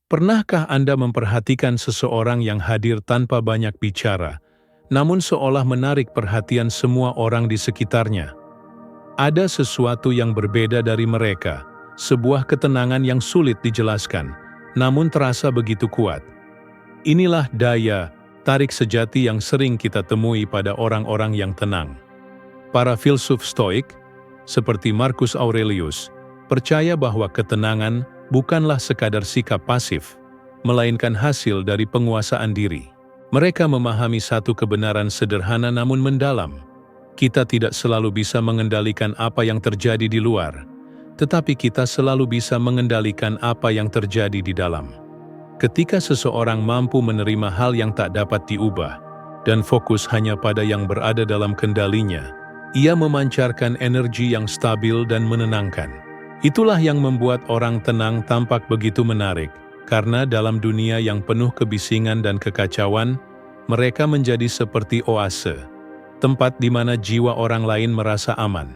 Pernahkah Anda memperhatikan seseorang yang hadir tanpa banyak bicara, namun seolah menarik perhatian semua orang di sekitarnya? Ada sesuatu yang berbeda dari mereka, sebuah ketenangan yang sulit dijelaskan, namun terasa begitu kuat. Inilah daya tarik sejati yang sering kita temui pada orang-orang yang tenang. Para filsuf Stoik, seperti Marcus Aurelius, percaya bahwa ketenangan bukanlah sekadar sikap pasif, melainkan hasil dari penguasaan diri. Mereka memahami satu kebenaran sederhana namun mendalam. Kita tidak selalu bisa mengendalikan apa yang terjadi di luar, tetapi kita selalu bisa mengendalikan apa yang terjadi di dalam. Ketika seseorang mampu menerima hal yang tak dapat diubah, dan fokus hanya pada yang berada dalam kendalinya, ia memancarkan energi yang stabil dan menenangkan. Itulah yang membuat orang tenang tampak begitu menarik, karena dalam dunia yang penuh kebisingan dan kekacauan, mereka menjadi seperti oase, tempat di mana jiwa orang lain merasa aman.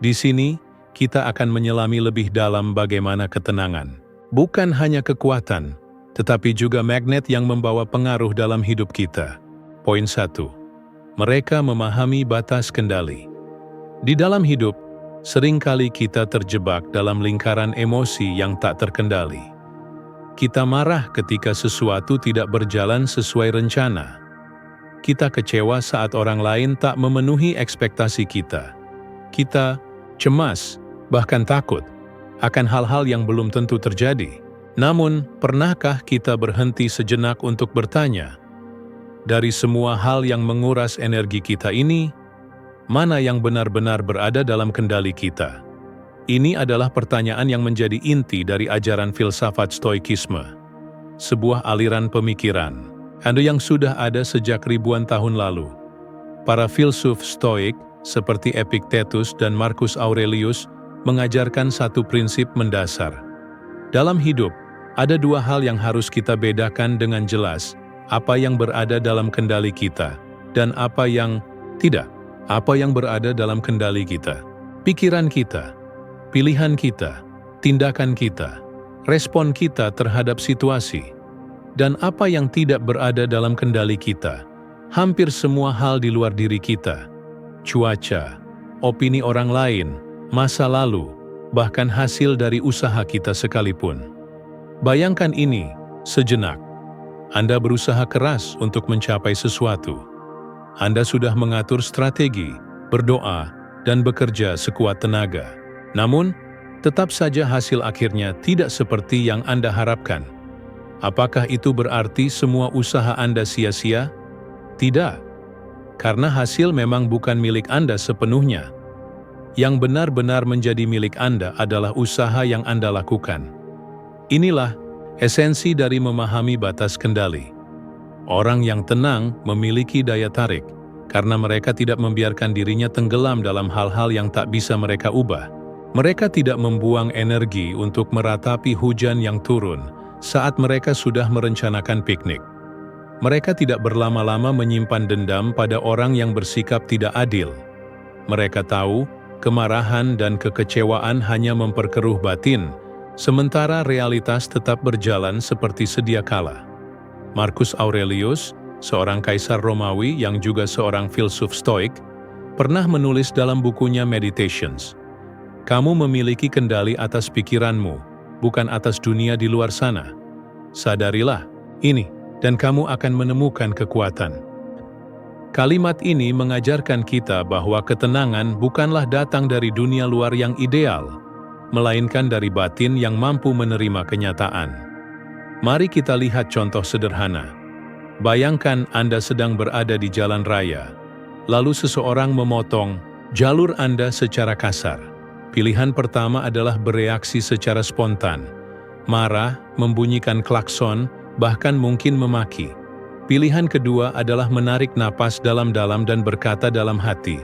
Di sini, kita akan menyelami lebih dalam bagaimana ketenangan, bukan hanya kekuatan, tetapi juga magnet yang membawa pengaruh dalam hidup kita. Poin 1. Mereka memahami batas kendali. Di dalam hidup, seringkali kita terjebak dalam lingkaran emosi yang tak terkendali. Kita marah ketika sesuatu tidak berjalan sesuai rencana. Kita kecewa saat orang lain tak memenuhi ekspektasi kita. Kita cemas, bahkan takut, akan hal-hal yang belum tentu terjadi. Namun, pernahkah kita berhenti sejenak untuk bertanya, dari semua hal yang menguras energi kita ini, mana yang benar-benar berada dalam kendali kita? Ini adalah pertanyaan yang menjadi inti dari ajaran filsafat Stoikisme, sebuah aliran pemikiran yang sudah ada sejak ribuan tahun lalu. Para filsuf Stoik, seperti Epictetus dan Marcus Aurelius, mengajarkan satu prinsip mendasar. Dalam hidup, ada dua hal yang harus kita bedakan dengan jelas, apa yang berada dalam kendali kita, dan apa yang tidak. Apa yang berada dalam kendali kita, pikiran kita, pilihan kita, tindakan kita, respon kita terhadap situasi, dan apa yang tidak berada dalam kendali kita, hampir semua hal di luar diri kita, cuaca, opini orang lain, masa lalu, bahkan hasil dari usaha kita sekalipun. Bayangkan ini sejenak. Anda berusaha keras untuk mencapai sesuatu. Anda sudah mengatur strategi, berdoa, dan bekerja sekuat tenaga. Namun, tetap saja hasil akhirnya tidak seperti yang Anda harapkan. Apakah itu berarti semua usaha Anda sia-sia? Tidak. Karena hasil memang bukan milik Anda sepenuhnya. Yang benar-benar menjadi milik Anda adalah usaha yang Anda lakukan. Inilah esensi dari memahami batas kendali. Orang yang tenang memiliki daya tarik, karena mereka tidak membiarkan dirinya tenggelam dalam hal-hal yang tak bisa mereka ubah. Mereka tidak membuang energi untuk meratapi hujan yang turun saat mereka sudah merencanakan piknik. Mereka tidak berlama-lama menyimpan dendam pada orang yang bersikap tidak adil. Mereka tahu, kemarahan dan kekecewaan hanya memperkeruh batin, sementara realitas tetap berjalan seperti sedia kala. Marcus Aurelius, seorang kaisar Romawi yang juga seorang filsuf Stoik, pernah menulis dalam bukunya Meditations, "Kamu memiliki kendali atas pikiranmu, bukan atas dunia di luar sana. Sadarilah ini, dan kamu akan menemukan kekuatan." Kalimat ini mengajarkan kita bahwa ketenangan bukanlah datang dari dunia luar yang ideal, melainkan dari batin yang mampu menerima kenyataan. Mari kita lihat contoh sederhana. Bayangkan Anda sedang berada di jalan raya, lalu seseorang memotong jalur Anda secara kasar. Pilihan pertama adalah bereaksi secara spontan, marah, membunyikan klakson, bahkan mungkin memaki. Pilihan kedua adalah menarik napas dalam-dalam dan berkata dalam hati,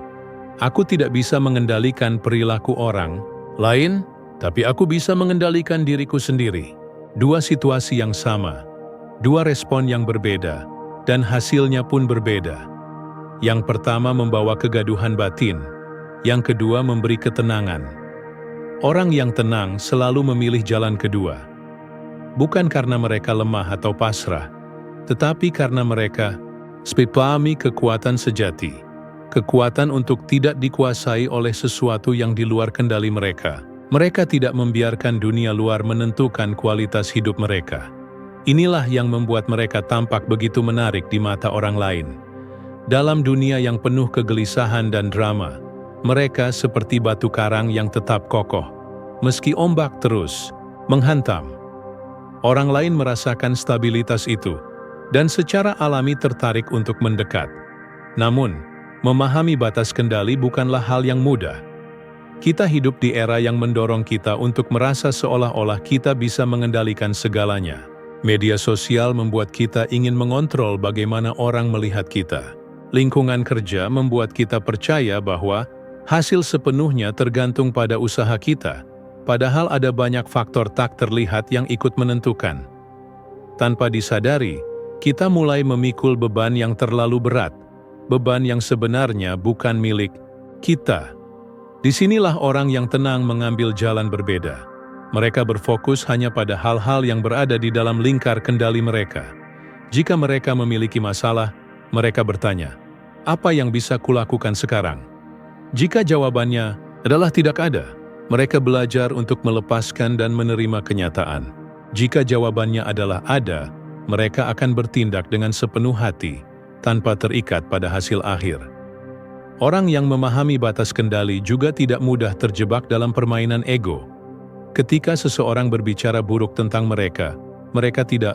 "Aku tidak bisa mengendalikan perilaku orang lain, tapi aku bisa mengendalikan diriku sendiri." Dua situasi yang sama, dua respon yang berbeda, dan hasilnya pun berbeda. Yang pertama membawa kegaduhan batin, yang kedua memberi ketenangan. Orang yang tenang selalu memilih jalan kedua. bukan karena mereka lemah atau pasrah, tetapi karena mereka memahami kekuatan sejati, kekuatan untuk tidak dikuasai oleh sesuatu yang di luar kendali mereka. Mereka tidak membiarkan dunia luar menentukan kualitas hidup mereka. Inilah yang membuat mereka tampak begitu menarik di mata orang lain. Dalam dunia yang penuh kegelisahan dan drama, mereka seperti batu karang yang tetap kokoh, meski ombak terus menghantam. Orang lain merasakan stabilitas itu, dan secara alami tertarik untuk mendekat. Namun, memahami batas kendali bukanlah hal yang mudah. Kita hidup di era yang mendorong kita untuk merasa seolah-olah kita bisa mengendalikan segalanya. Media sosial membuat kita ingin mengontrol bagaimana orang melihat kita. Lingkungan kerja membuat kita percaya bahwa hasil sepenuhnya tergantung pada usaha kita, padahal ada banyak faktor tak terlihat yang ikut menentukan. Tanpa disadari, kita mulai memikul beban yang terlalu berat, beban yang sebenarnya bukan milik kita. Disinilah orang yang tenang mengambil jalan berbeda. Mereka berfokus hanya pada hal-hal yang berada di dalam lingkar kendali mereka. Jika mereka memiliki masalah, mereka bertanya, "Apa yang bisa kulakukan sekarang?" Jika jawabannya adalah tidak ada, mereka belajar untuk melepaskan dan menerima kenyataan. Jika jawabannya adalah ada, mereka akan bertindak dengan sepenuh hati, tanpa terikat pada hasil akhir. Orang yang memahami batas kendali juga tidak mudah terjebak dalam permainan ego. Ketika seseorang berbicara buruk tentang mereka, mereka tidak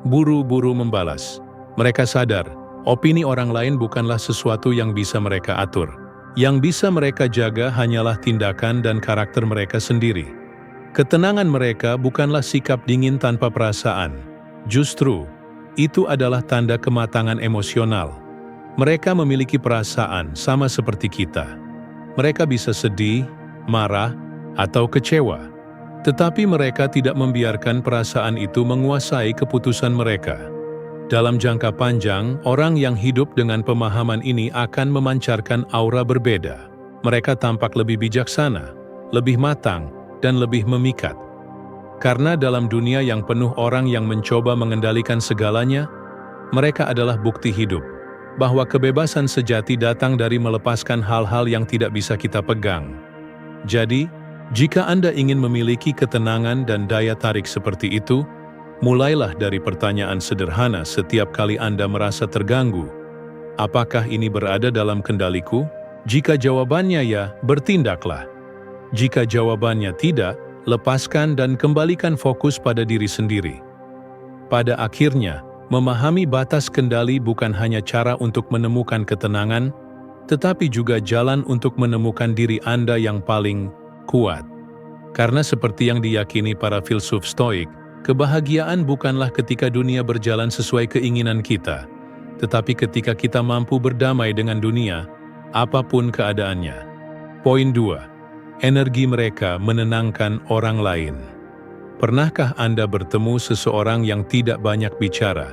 buru-buru membalas. Mereka sadar, opini orang lain bukanlah sesuatu yang bisa mereka atur. Yang bisa mereka jaga hanyalah tindakan dan karakter mereka sendiri. Ketenangan mereka bukanlah sikap dingin tanpa perasaan. Justru, itu adalah tanda kematangan emosional. Mereka memiliki perasaan sama seperti kita. Mereka bisa sedih, marah, atau kecewa. Tetapi mereka tidak membiarkan perasaan itu menguasai keputusan mereka. Dalam jangka panjang, orang yang hidup dengan pemahaman ini akan memancarkan aura berbeda. Mereka tampak lebih bijaksana, lebih matang, dan lebih memikat. Karena dalam dunia yang penuh orang yang mencoba mengendalikan segalanya, mereka adalah bukti hidup bahwa kebebasan sejati datang dari melepaskan hal-hal yang tidak bisa kita pegang. Jadi, jika Anda ingin memiliki ketenangan dan daya tarik seperti itu, mulailah dari pertanyaan sederhana setiap kali Anda merasa terganggu. Apakah ini berada dalam kendaliku? Jika jawabannya ya, bertindaklah. Jika jawabannya tidak, lepaskan dan kembalikan fokus pada diri sendiri. Pada akhirnya, memahami batas kendali bukan hanya cara untuk menemukan ketenangan, tetapi juga jalan untuk menemukan diri Anda yang paling kuat. Karena seperti yang diyakini para filsuf Stoik, kebahagiaan bukanlah ketika dunia berjalan sesuai keinginan kita, tetapi ketika kita mampu berdamai dengan dunia, apapun keadaannya. Poin 2. Energi mereka menenangkan orang lain. Pernahkah Anda bertemu seseorang yang tidak banyak bicara,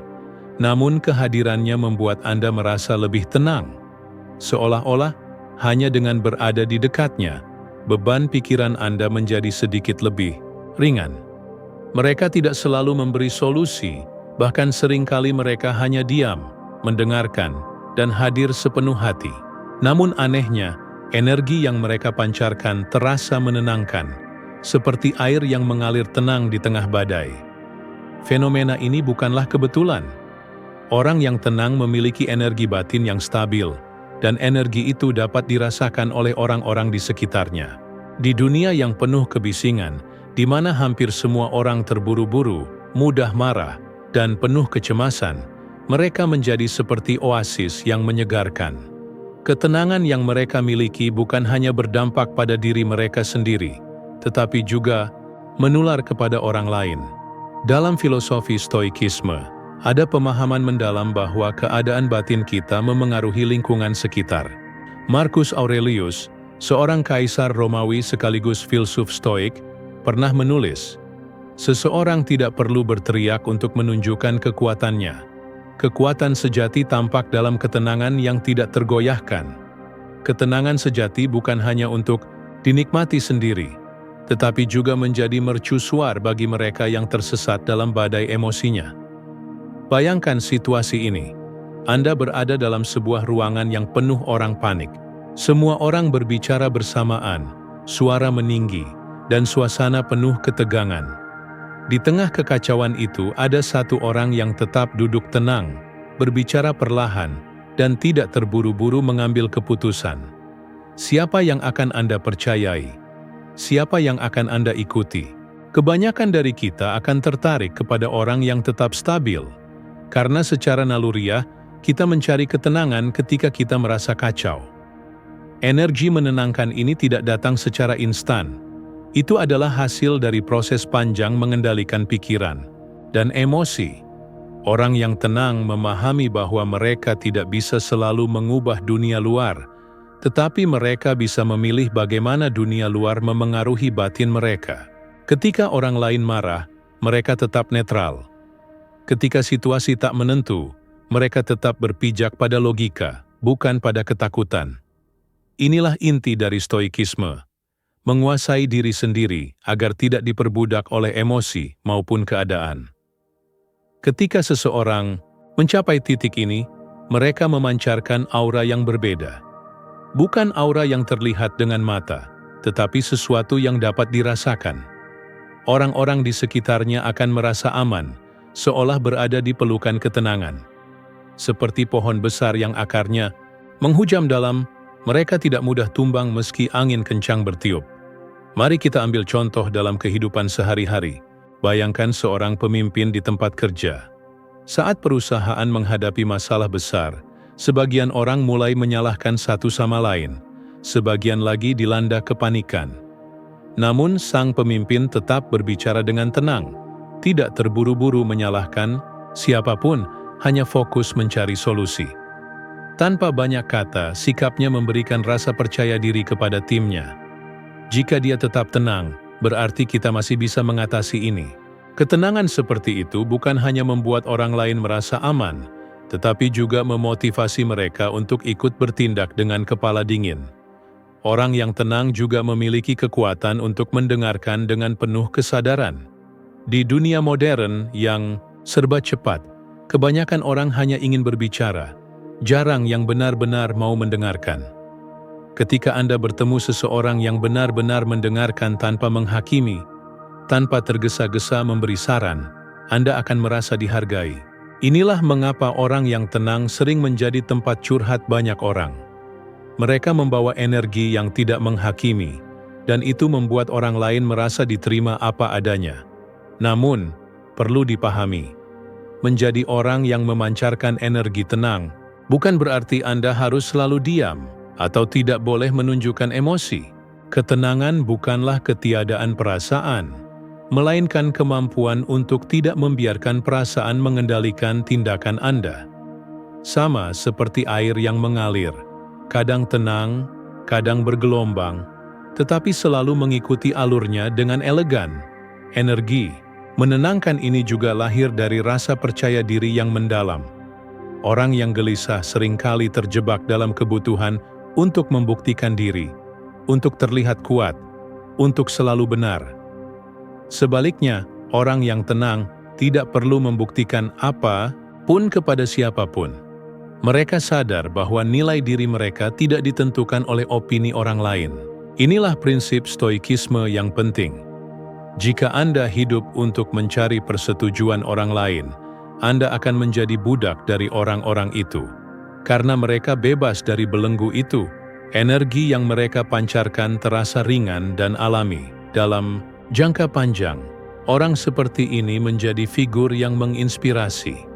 namun kehadirannya membuat Anda merasa lebih tenang? Seolah-olah hanya dengan berada di dekatnya, beban pikiran Anda menjadi sedikit lebih ringan. Mereka tidak selalu memberi solusi, bahkan seringkali mereka hanya diam, mendengarkan, dan hadir sepenuh hati. Namun anehnya, energi yang mereka pancarkan terasa menenangkan, seperti air yang mengalir tenang di tengah badai. Fenomena ini bukanlah kebetulan. Orang yang tenang memiliki energi batin yang stabil, dan energi itu dapat dirasakan oleh orang-orang di sekitarnya. Di dunia yang penuh kebisingan, di mana hampir semua orang terburu-buru, mudah marah, dan penuh kecemasan, mereka menjadi seperti oasis yang menyegarkan. Ketenangan yang mereka miliki bukan hanya berdampak pada diri mereka sendiri, tetapi juga menular kepada orang lain. Dalam filosofi Stoikisme, ada pemahaman mendalam bahwa keadaan batin kita memengaruhi lingkungan sekitar. Marcus Aurelius, seorang kaisar Romawi sekaligus filsuf Stoik, pernah menulis, "Seseorang tidak perlu berteriak untuk menunjukkan kekuatannya. Kekuatan sejati tampak dalam ketenangan yang tidak tergoyahkan." Ketenangan sejati bukan hanya untuk dinikmati sendiri, tetapi juga menjadi mercusuar bagi mereka yang tersesat dalam badai emosinya. Bayangkan situasi ini. Anda berada dalam sebuah ruangan yang penuh orang panik. Semua orang berbicara bersamaan, suara meninggi, dan suasana penuh ketegangan. Di tengah kekacauan itu ada satu orang yang tetap duduk tenang, berbicara perlahan, dan tidak terburu-buru mengambil keputusan. Siapa yang akan Anda percayai? Siapa yang akan Anda ikuti? Kebanyakan dari kita akan tertarik kepada orang yang tetap stabil, karena secara naluriah kita mencari ketenangan ketika kita merasa kacau. Energi menenangkan ini tidak datang secara instan. Itu adalah hasil dari proses panjang mengendalikan pikiran dan emosi. Orang yang tenang memahami bahwa mereka tidak bisa selalu mengubah dunia luar, tetapi mereka bisa memilih bagaimana dunia luar memengaruhi batin mereka. Ketika orang lain marah, mereka tetap netral. Ketika situasi tak menentu, mereka tetap berpijak pada logika, bukan pada ketakutan. Inilah inti dari stoikisme. Menguasai diri sendiri agar tidak diperbudak oleh emosi maupun keadaan. Ketika seseorang mencapai titik ini, mereka memancarkan aura yang berbeda. Bukan aura yang terlihat dengan mata, tetapi sesuatu yang dapat dirasakan. Orang-orang di sekitarnya akan merasa aman, seolah berada di pelukan ketenangan. Seperti pohon besar yang akarnya menghujam dalam, mereka tidak mudah tumbang meski angin kencang bertiup. Mari kita ambil contoh dalam kehidupan sehari-hari. Bayangkan seorang pemimpin di tempat kerja. Saat perusahaan menghadapi masalah besar, sebagian orang mulai menyalahkan satu sama lain, sebagian lagi dilanda kepanikan. Namun sang pemimpin tetap berbicara dengan tenang, tidak terburu-buru menyalahkan siapapun, hanya fokus mencari solusi. Tanpa banyak kata, sikapnya memberikan rasa percaya diri kepada timnya. Jika dia tetap tenang, berarti kita masih bisa mengatasi ini. Ketenangan seperti itu bukan hanya membuat orang lain merasa aman, tetapi juga memotivasi mereka untuk ikut bertindak dengan kepala dingin. Orang yang tenang juga memiliki kekuatan untuk mendengarkan dengan penuh kesadaran. Di dunia modern yang serba cepat, kebanyakan orang hanya ingin berbicara, jarang yang benar-benar mau mendengarkan. Ketika Anda bertemu seseorang yang benar-benar mendengarkan tanpa menghakimi, tanpa tergesa-gesa memberi saran, Anda akan merasa dihargai. Inilah mengapa orang yang tenang sering menjadi tempat curhat banyak orang. Mereka membawa energi yang tidak menghakimi, dan itu membuat orang lain merasa diterima apa adanya. Namun, perlu dipahami, menjadi orang yang memancarkan energi tenang bukan berarti Anda harus selalu diam atau tidak boleh menunjukkan emosi. Ketenangan bukanlah ketiadaan perasaan, melainkan kemampuan untuk tidak membiarkan perasaan mengendalikan tindakan Anda. Sama seperti air yang mengalir, kadang tenang, kadang bergelombang, tetapi selalu mengikuti alurnya dengan elegan. Energi menenangkan ini juga lahir dari rasa percaya diri yang mendalam. Orang yang gelisah seringkali terjebak dalam kebutuhan untuk membuktikan diri, untuk terlihat kuat, untuk selalu benar. Sebaliknya, orang yang tenang tidak perlu membuktikan apa pun kepada siapapun. Mereka sadar bahwa nilai diri mereka tidak ditentukan oleh opini orang lain. Inilah prinsip stoikisme yang penting. Jika Anda hidup untuk mencari persetujuan orang lain, Anda akan menjadi budak dari orang-orang itu. Karena mereka bebas dari belenggu itu, energi yang mereka pancarkan terasa ringan dan alami. Dalam jangka panjang, orang seperti ini menjadi figur yang menginspirasi.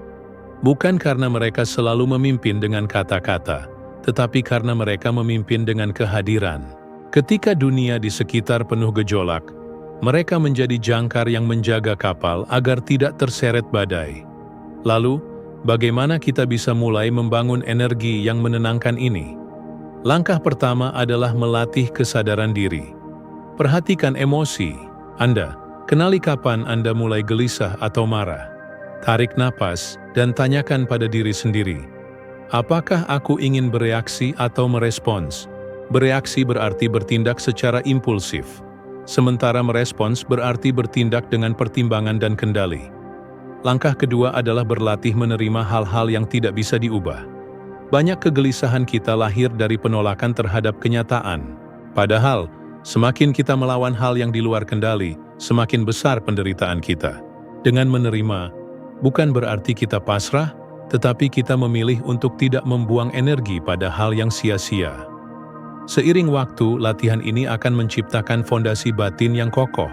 Bukan karena mereka selalu memimpin dengan kata-kata, tetapi karena mereka memimpin dengan kehadiran. Ketika dunia di sekitar penuh gejolak, mereka menjadi jangkar yang menjaga kapal agar tidak terseret badai. Lalu, bagaimana kita bisa mulai membangun energi yang menenangkan ini? Langkah pertama adalah melatih kesadaran diri. Perhatikan emosi Anda. Kenali kapan Anda mulai gelisah atau marah. Tarik napas dan tanyakan pada diri sendiri, apakah aku ingin bereaksi atau merespons? Bereaksi berarti bertindak secara impulsif. sementara merespons berarti bertindak dengan pertimbangan dan kendali. Langkah kedua adalah berlatih menerima hal-hal yang tidak bisa diubah. Banyak kegelisahan kita lahir dari penolakan terhadap kenyataan. Padahal, semakin kita melawan hal yang di luar kendali, semakin besar penderitaan kita. Dengan menerima, bukan berarti kita pasrah, tetapi kita memilih untuk tidak membuang energi pada hal yang sia-sia. Seiring waktu, latihan ini akan menciptakan fondasi batin yang kokoh.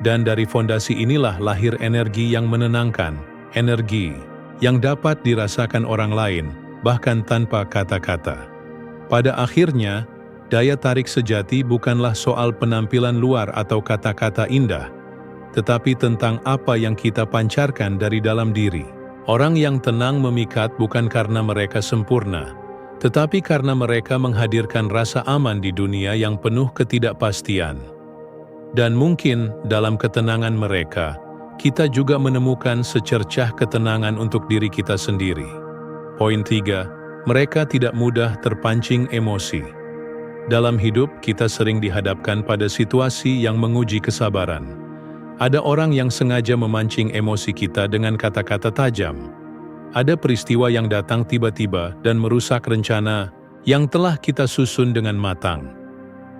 Dan dari fondasi inilah lahir energi yang menenangkan, energi yang dapat dirasakan orang lain, bahkan tanpa kata-kata. Pada akhirnya, daya tarik sejati bukanlah soal penampilan luar atau kata-kata indah, tetapi tentang apa yang kita pancarkan dari dalam diri. Orang yang tenang memikat bukan karena mereka sempurna, tetapi karena mereka menghadirkan rasa aman di dunia yang penuh ketidakpastian. Dan mungkin dalam ketenangan mereka, kita juga menemukan secercah ketenangan untuk diri kita sendiri. Poin 3, mereka tidak mudah terpancing emosi. Dalam hidup, kita sering dihadapkan pada situasi yang menguji kesabaran. Ada orang yang sengaja memancing emosi kita dengan kata-kata tajam. Ada peristiwa yang datang tiba-tiba dan merusak rencana yang telah kita susun dengan matang.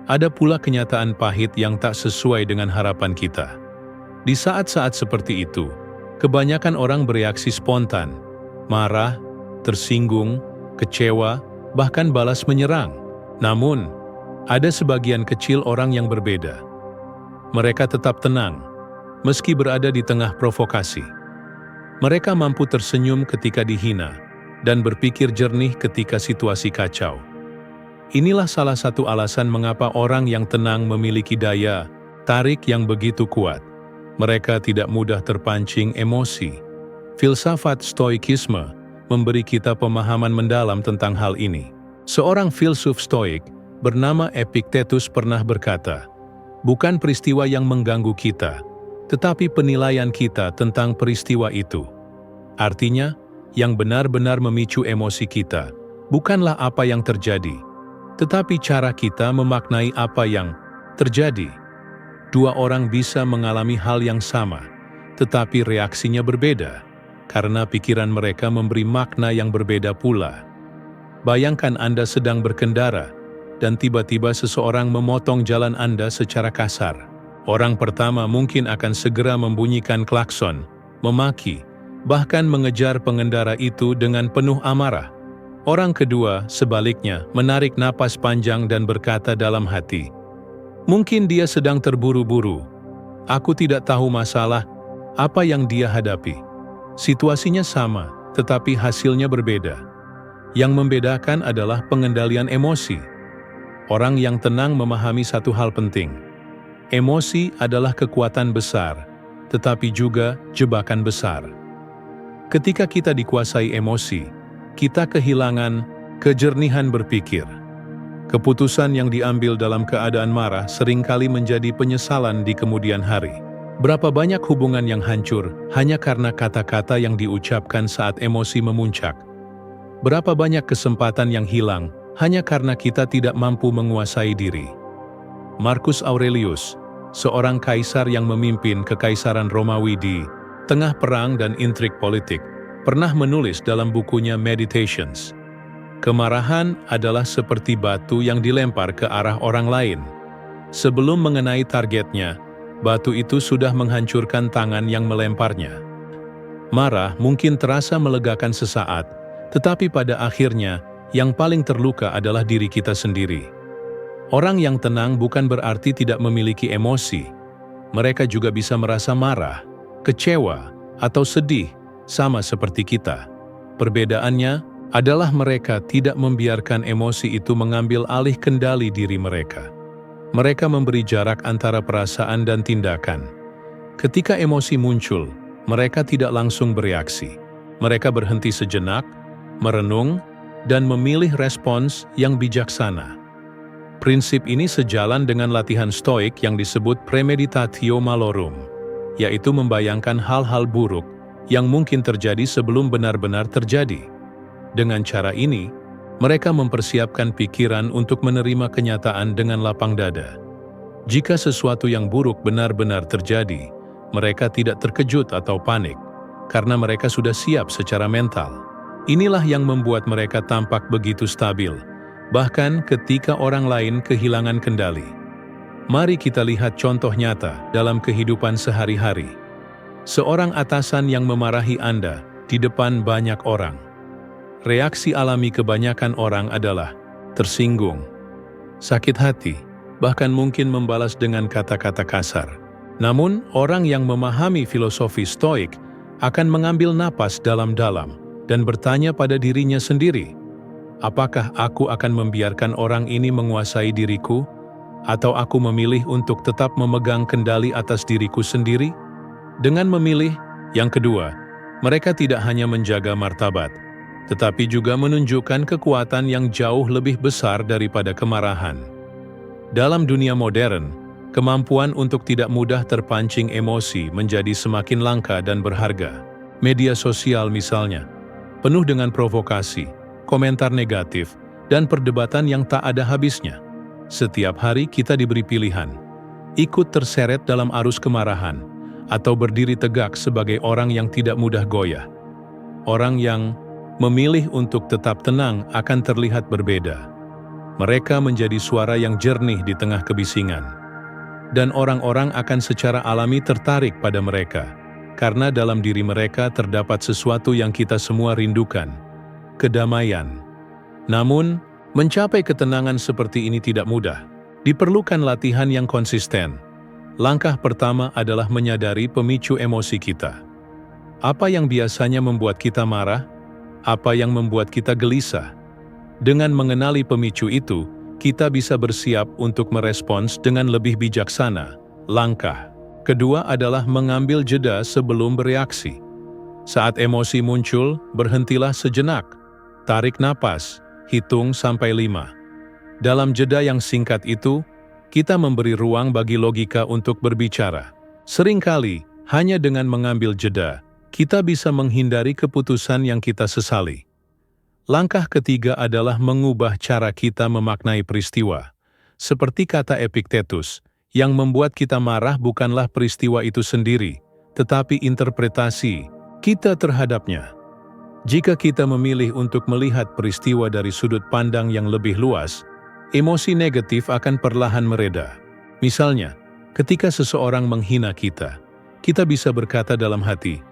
Ada pula kenyataan pahit yang tak sesuai dengan harapan kita. Di saat-saat seperti itu, kebanyakan orang bereaksi spontan, marah, tersinggung, kecewa, bahkan balas menyerang. Namun, ada sebagian kecil orang yang berbeda. Mereka tetap tenang, meski berada di tengah provokasi. Mereka mampu tersenyum ketika dihina, dan berpikir jernih ketika situasi kacau. Inilah salah satu alasan mengapa orang yang tenang memiliki daya tarik yang begitu kuat. Mereka tidak mudah terpancing emosi. Filsafat Stoikisme memberi kita pemahaman mendalam tentang hal ini. Seorang filsuf Stoik bernama Epictetus pernah berkata, "Bukan peristiwa yang mengganggu kita, tetapi penilaian kita tentang peristiwa itu." Artinya, yang benar-benar memicu emosi kita bukanlah apa yang terjadi, tetapi cara kita memaknai apa yang terjadi. Dua orang bisa mengalami hal yang sama, tetapi reaksinya berbeda, karena pikiran mereka memberi makna yang berbeda pula. Bayangkan Anda sedang berkendara, dan tiba-tiba seseorang memotong jalan Anda secara kasar. Orang pertama mungkin akan segera membunyikan klakson, memaki, bahkan mengejar pengendara itu dengan penuh amarah. Orang kedua, sebaliknya, menarik napas panjang dan berkata dalam hati, "Mungkin dia sedang terburu-buru. Aku tidak tahu masalah apa yang dia hadapi." Situasinya sama, tetapi hasilnya berbeda. Yang membedakan adalah pengendalian emosi. Orang yang tenang memahami satu hal penting. Emosi adalah kekuatan besar, tetapi juga jebakan besar. Ketika kita dikuasai emosi, kita kehilangan kejernihan berpikir. Keputusan yang diambil dalam keadaan marah seringkali menjadi penyesalan di kemudian hari. Berapa banyak hubungan yang hancur hanya karena kata-kata yang diucapkan saat emosi memuncak? Berapa banyak kesempatan yang hilang hanya karena kita tidak mampu menguasai diri? Marcus Aurelius, seorang kaisar yang memimpin kekaisaran Romawi di tengah perang dan intrik politik, pernah menulis dalam bukunya Meditations, "Kemarahan adalah seperti batu yang dilempar ke arah orang lain. Sebelum mengenai targetnya, batu itu sudah menghancurkan tangan yang melemparnya." Marah mungkin terasa melegakan sesaat, tetapi pada akhirnya, yang paling terluka adalah diri kita sendiri. Orang yang tenang bukan berarti tidak memiliki emosi. Mereka juga bisa merasa marah, kecewa, atau sedih, sama seperti kita. Perbedaannya adalah mereka tidak membiarkan emosi itu mengambil alih kendali diri mereka. Mereka memberi jarak antara perasaan dan tindakan. Ketika emosi muncul, mereka tidak langsung bereaksi. Mereka berhenti sejenak, merenung, dan memilih respons yang bijaksana. Prinsip ini sejalan dengan latihan stoik yang disebut premeditatio malorum, yaitu membayangkan hal-hal buruk yang mungkin terjadi sebelum benar-benar terjadi. Dengan cara ini, mereka mempersiapkan pikiran untuk menerima kenyataan dengan lapang dada. Jika sesuatu yang buruk benar-benar terjadi, mereka tidak terkejut atau panik, karena mereka sudah siap secara mental. Inilah yang membuat mereka tampak begitu stabil, bahkan ketika orang lain kehilangan kendali. Mari kita lihat contoh nyata dalam kehidupan sehari-hari. Seorang atasan yang memarahi Anda di depan banyak orang. Reaksi alami kebanyakan orang adalah tersinggung, sakit hati, bahkan mungkin membalas dengan kata-kata kasar. Namun, orang yang memahami filosofi Stoik akan mengambil napas dalam-dalam dan bertanya pada dirinya sendiri, apakah aku akan membiarkan orang ini menguasai diriku, atau aku memilih untuk tetap memegang kendali atas diriku sendiri? Dengan memilih yang kedua, mereka tidak hanya menjaga martabat, tetapi juga menunjukkan kekuatan yang jauh lebih besar daripada kemarahan. Dalam dunia modern, kemampuan untuk tidak mudah terpancing emosi menjadi semakin langka dan berharga. Media sosial misalnya, penuh dengan provokasi, komentar negatif, dan perdebatan yang tak ada habisnya. Setiap hari kita diberi pilihan, ikut terseret dalam arus kemarahan, atau berdiri tegak sebagai orang yang tidak mudah goyah. Orang yang memilih untuk tetap tenang akan terlihat berbeda. Mereka menjadi suara yang jernih di tengah kebisingan. Dan orang-orang akan secara alami tertarik pada mereka, karena dalam diri mereka terdapat sesuatu yang kita semua rindukan, kedamaian. Namun, mencapai ketenangan seperti ini tidak mudah. Diperlukan latihan yang konsisten. Langkah pertama adalah menyadari pemicu emosi kita. Apa yang biasanya membuat kita marah? Apa yang membuat kita gelisah? Dengan mengenali pemicu itu, kita bisa bersiap untuk merespons dengan lebih bijaksana. Langkah kedua adalah mengambil jeda sebelum bereaksi. Saat emosi muncul, berhentilah sejenak. Tarik napas, hitung sampai 5. Dalam jeda yang singkat itu, kita memberi ruang bagi logika untuk berbicara. Seringkali, hanya dengan mengambil jeda, kita bisa menghindari keputusan yang kita sesali. Langkah ketiga adalah mengubah cara kita memaknai peristiwa. Seperti kata Epictetus, yang membuat kita marah bukanlah peristiwa itu sendiri, tetapi interpretasi kita terhadapnya. Jika kita memilih untuk melihat peristiwa dari sudut pandang yang lebih luas, emosi negatif akan perlahan mereda. Misalnya, ketika seseorang menghina kita, kita bisa berkata dalam hati,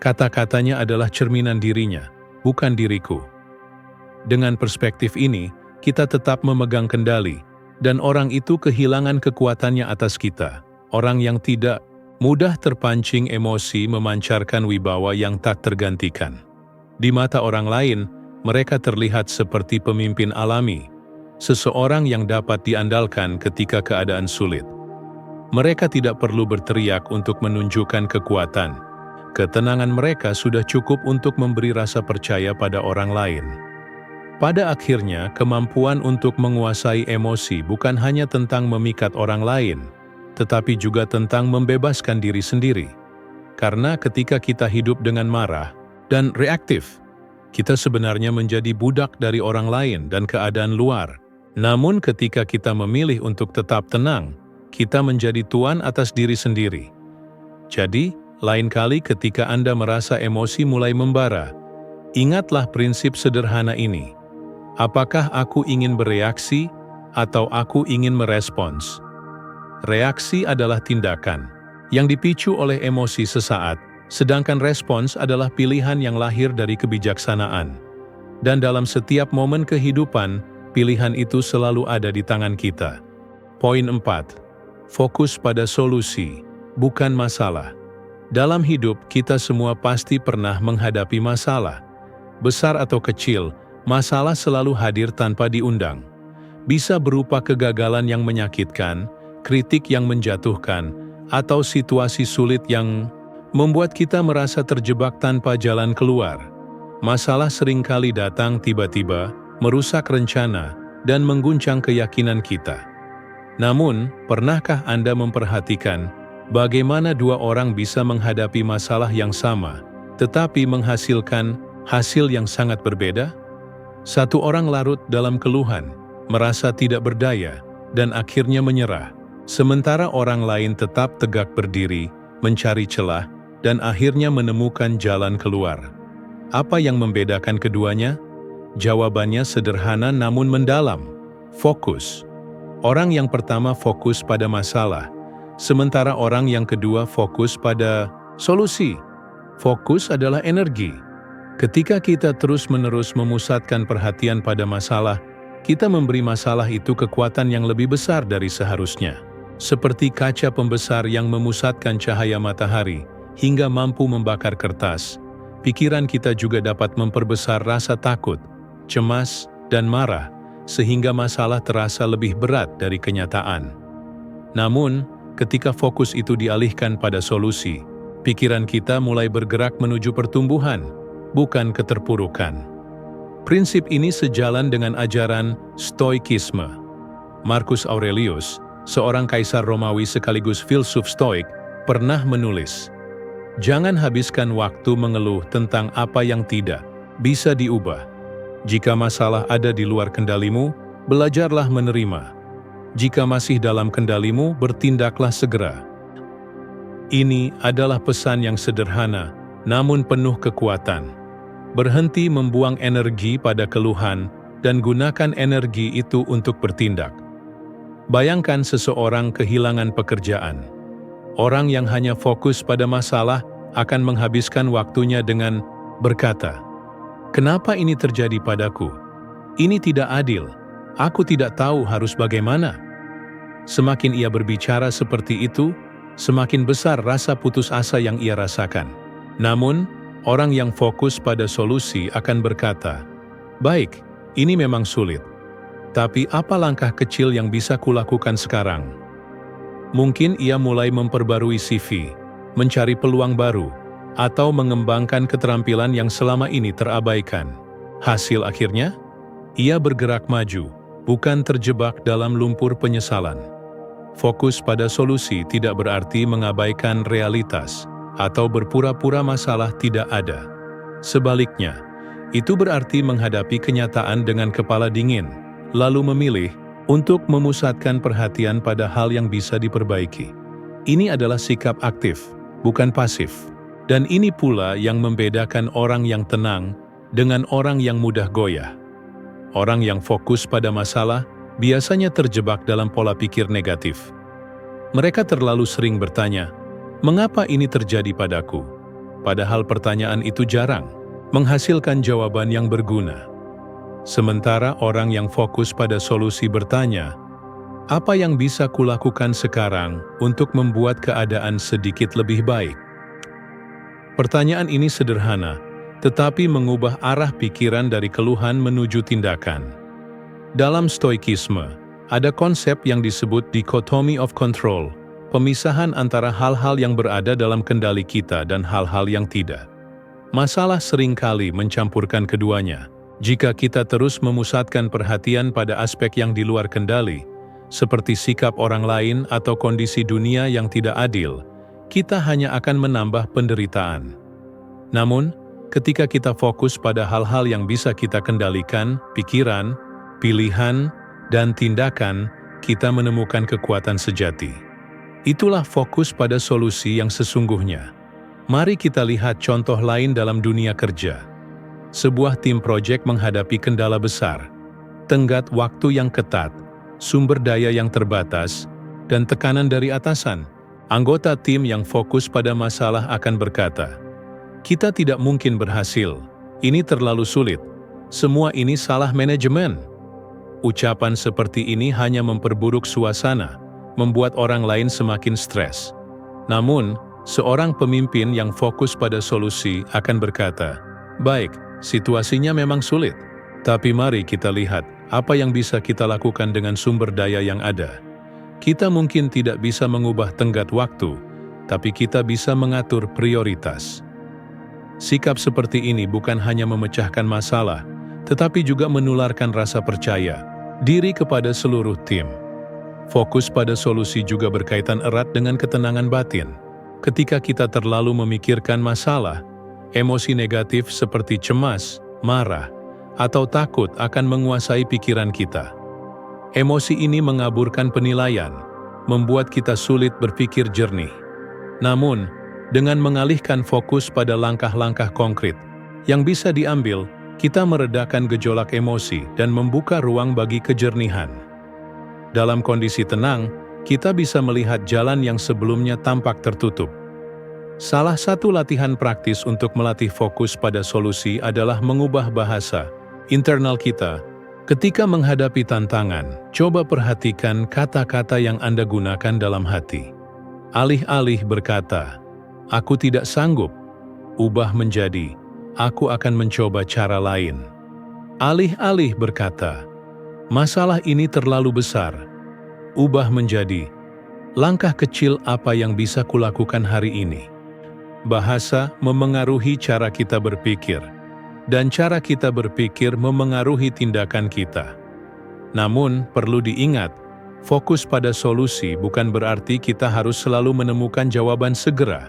kata-katanya adalah cerminan dirinya, bukan diriku. Dengan perspektif ini, kita tetap memegang kendali, dan orang itu kehilangan kekuatannya atas kita. Orang yang tidak mudah terpancing emosi memancarkan wibawa yang tak tergantikan. Di mata orang lain, mereka terlihat seperti pemimpin alami, seseorang yang dapat diandalkan ketika keadaan sulit. Mereka tidak perlu berteriak untuk menunjukkan kekuatan. Ketenangan mereka sudah cukup untuk memberi rasa percaya pada orang lain. Pada akhirnya, kemampuan untuk menguasai emosi bukan hanya tentang memikat orang lain, tetapi juga tentang membebaskan diri sendiri. Karena ketika kita hidup dengan marah dan reaktif, kita sebenarnya menjadi budak dari orang lain dan keadaan luar. Namun ketika kita memilih untuk tetap tenang, kita menjadi tuan atas diri sendiri. Jadi, lain kali ketika Anda merasa emosi mulai membara, ingatlah prinsip sederhana ini. Apakah aku ingin bereaksi atau aku ingin merespons? Reaksi adalah tindakan yang dipicu oleh emosi sesaat, sedangkan respons adalah pilihan yang lahir dari kebijaksanaan. Dan dalam setiap momen kehidupan, pilihan itu selalu ada di tangan kita. Poin 4. Fokus pada solusi, bukan masalah. Dalam hidup, kita semua pasti pernah menghadapi masalah. Besar atau kecil, masalah selalu hadir tanpa diundang. Bisa berupa kegagalan yang menyakitkan, kritik yang menjatuhkan, atau situasi sulit yang membuat kita merasa terjebak tanpa jalan keluar. Masalah seringkali datang tiba-tiba, merusak rencana, dan mengguncang keyakinan kita. Namun, pernahkah Anda memperhatikan bagaimana dua orang bisa menghadapi masalah yang sama, tetapi menghasilkan hasil yang sangat berbeda? Satu orang larut dalam keluhan, merasa tidak berdaya, dan akhirnya menyerah. Sementara orang lain tetap tegak berdiri, mencari celah, dan akhirnya menemukan jalan keluar. Apa yang membedakan keduanya? Jawabannya sederhana namun mendalam. Fokus. Orang yang pertama fokus pada masalah, sementara orang yang kedua fokus pada solusi. Fokus adalah energi. Ketika kita terus-menerus memusatkan perhatian pada masalah, kita memberi masalah itu kekuatan yang lebih besar dari seharusnya. Seperti kaca pembesar yang memusatkan cahaya matahari hingga mampu membakar kertas, pikiran kita juga dapat memperbesar rasa takut, cemas, dan marah, sehingga masalah terasa lebih berat dari kenyataan. Namun, ketika fokus itu dialihkan pada solusi, pikiran kita mulai bergerak menuju pertumbuhan, bukan keterpurukan. Prinsip ini sejalan dengan ajaran Stoikisme. Marcus Aurelius, seorang kaisar Romawi sekaligus filsuf Stoik, pernah menulis, "Jangan habiskan waktu mengeluh tentang apa yang tidak bisa diubah. Jika masalah ada di luar kendalimu, belajarlah menerima. Jika masih dalam kendalimu, bertindaklah segera." Ini adalah pesan yang sederhana, namun penuh kekuatan. Berhenti membuang energi pada keluhan, dan gunakan energi itu untuk bertindak. Bayangkan seseorang kehilangan pekerjaan. Orang yang hanya fokus pada masalah akan menghabiskan waktunya dengan berkata, "Kenapa ini terjadi padaku? Ini tidak adil. Aku tidak tahu harus bagaimana." Semakin ia berbicara seperti itu, semakin besar rasa putus asa yang ia rasakan. Namun, orang yang fokus pada solusi akan berkata, "Baik, ini memang sulit. Tapi apa langkah kecil yang bisa kulakukan sekarang?" Mungkin ia mulai memperbarui CV, mencari peluang baru, atau mengembangkan keterampilan yang selama ini terabaikan. Hasil akhirnya, ia bergerak maju, bukan terjebak dalam lumpur penyesalan. Fokus pada solusi tidak berarti mengabaikan realitas, atau berpura-pura masalah tidak ada. Sebaliknya, itu berarti menghadapi kenyataan dengan kepala dingin, lalu memilih untuk memusatkan perhatian pada hal yang bisa diperbaiki. Ini adalah sikap aktif, bukan pasif. Dan ini pula yang membedakan orang yang tenang dengan orang yang mudah goyah. Orang yang fokus pada masalah biasanya terjebak dalam pola pikir negatif. Mereka terlalu sering bertanya, "Mengapa ini terjadi padaku?" Padahal pertanyaan itu jarang menghasilkan jawaban yang berguna. Sementara orang yang fokus pada solusi bertanya, "Apa yang bisa kulakukan sekarang untuk membuat keadaan sedikit lebih baik?" Pertanyaan ini sederhana, tetapi mengubah arah pikiran dari keluhan menuju tindakan. Dalam Stoikisme, ada konsep yang disebut dichotomy of control, pemisahan antara hal-hal yang berada dalam kendali kita dan hal-hal yang tidak. Masalah seringkali mencampurkan keduanya. Jika kita terus memusatkan perhatian pada aspek yang di luar kendali, seperti sikap orang lain atau kondisi dunia yang tidak adil, kita hanya akan menambah penderitaan. Namun, ketika kita fokus pada hal-hal yang bisa kita kendalikan, pikiran, pilihan, dan tindakan, kita menemukan kekuatan sejati. Itulah fokus pada solusi yang sesungguhnya. Mari kita lihat contoh lain dalam dunia kerja. Sebuah tim proyek menghadapi kendala besar, tenggat waktu yang ketat, sumber daya yang terbatas, dan tekanan dari atasan. Anggota tim yang fokus pada masalah akan berkata, "Kita tidak mungkin berhasil, ini terlalu sulit, semua ini salah manajemen." Ucapan seperti ini hanya memperburuk suasana, membuat orang lain semakin stres. Namun, seorang pemimpin yang fokus pada solusi akan berkata, "Baik, situasinya memang sulit, tapi mari kita lihat apa yang bisa kita lakukan dengan sumber daya yang ada. Kita mungkin tidak bisa mengubah tenggat waktu, tapi kita bisa mengatur prioritas." Sikap seperti ini bukan hanya memecahkan masalah, tetapi juga menularkan rasa percaya diri kepada seluruh tim. Fokus pada solusi juga berkaitan erat dengan ketenangan batin. Ketika kita terlalu memikirkan masalah, emosi negatif seperti cemas, marah, atau takut akan menguasai pikiran kita. Emosi ini mengaburkan penilaian, membuat kita sulit berpikir jernih. Namun, dengan mengalihkan fokus pada langkah-langkah konkret yang bisa diambil, kita meredakan gejolak emosi dan membuka ruang bagi kejernihan. Dalam kondisi tenang, kita bisa melihat jalan yang sebelumnya tampak tertutup. Salah satu latihan praktis untuk melatih fokus pada solusi adalah mengubah bahasa internal kita. Ketika menghadapi tantangan, coba perhatikan kata-kata yang Anda gunakan dalam hati. Alih-alih berkata, "Aku tidak sanggup," ubah menjadi, "Aku akan mencoba cara lain." Alih-alih berkata, "Masalah ini terlalu besar," ubah menjadi, "Langkah kecil apa yang bisa kulakukan hari ini." Bahasa memengaruhi cara kita berpikir, dan cara kita berpikir memengaruhi tindakan kita. Namun, perlu diingat, fokus pada solusi bukan berarti kita harus selalu menemukan jawaban segera.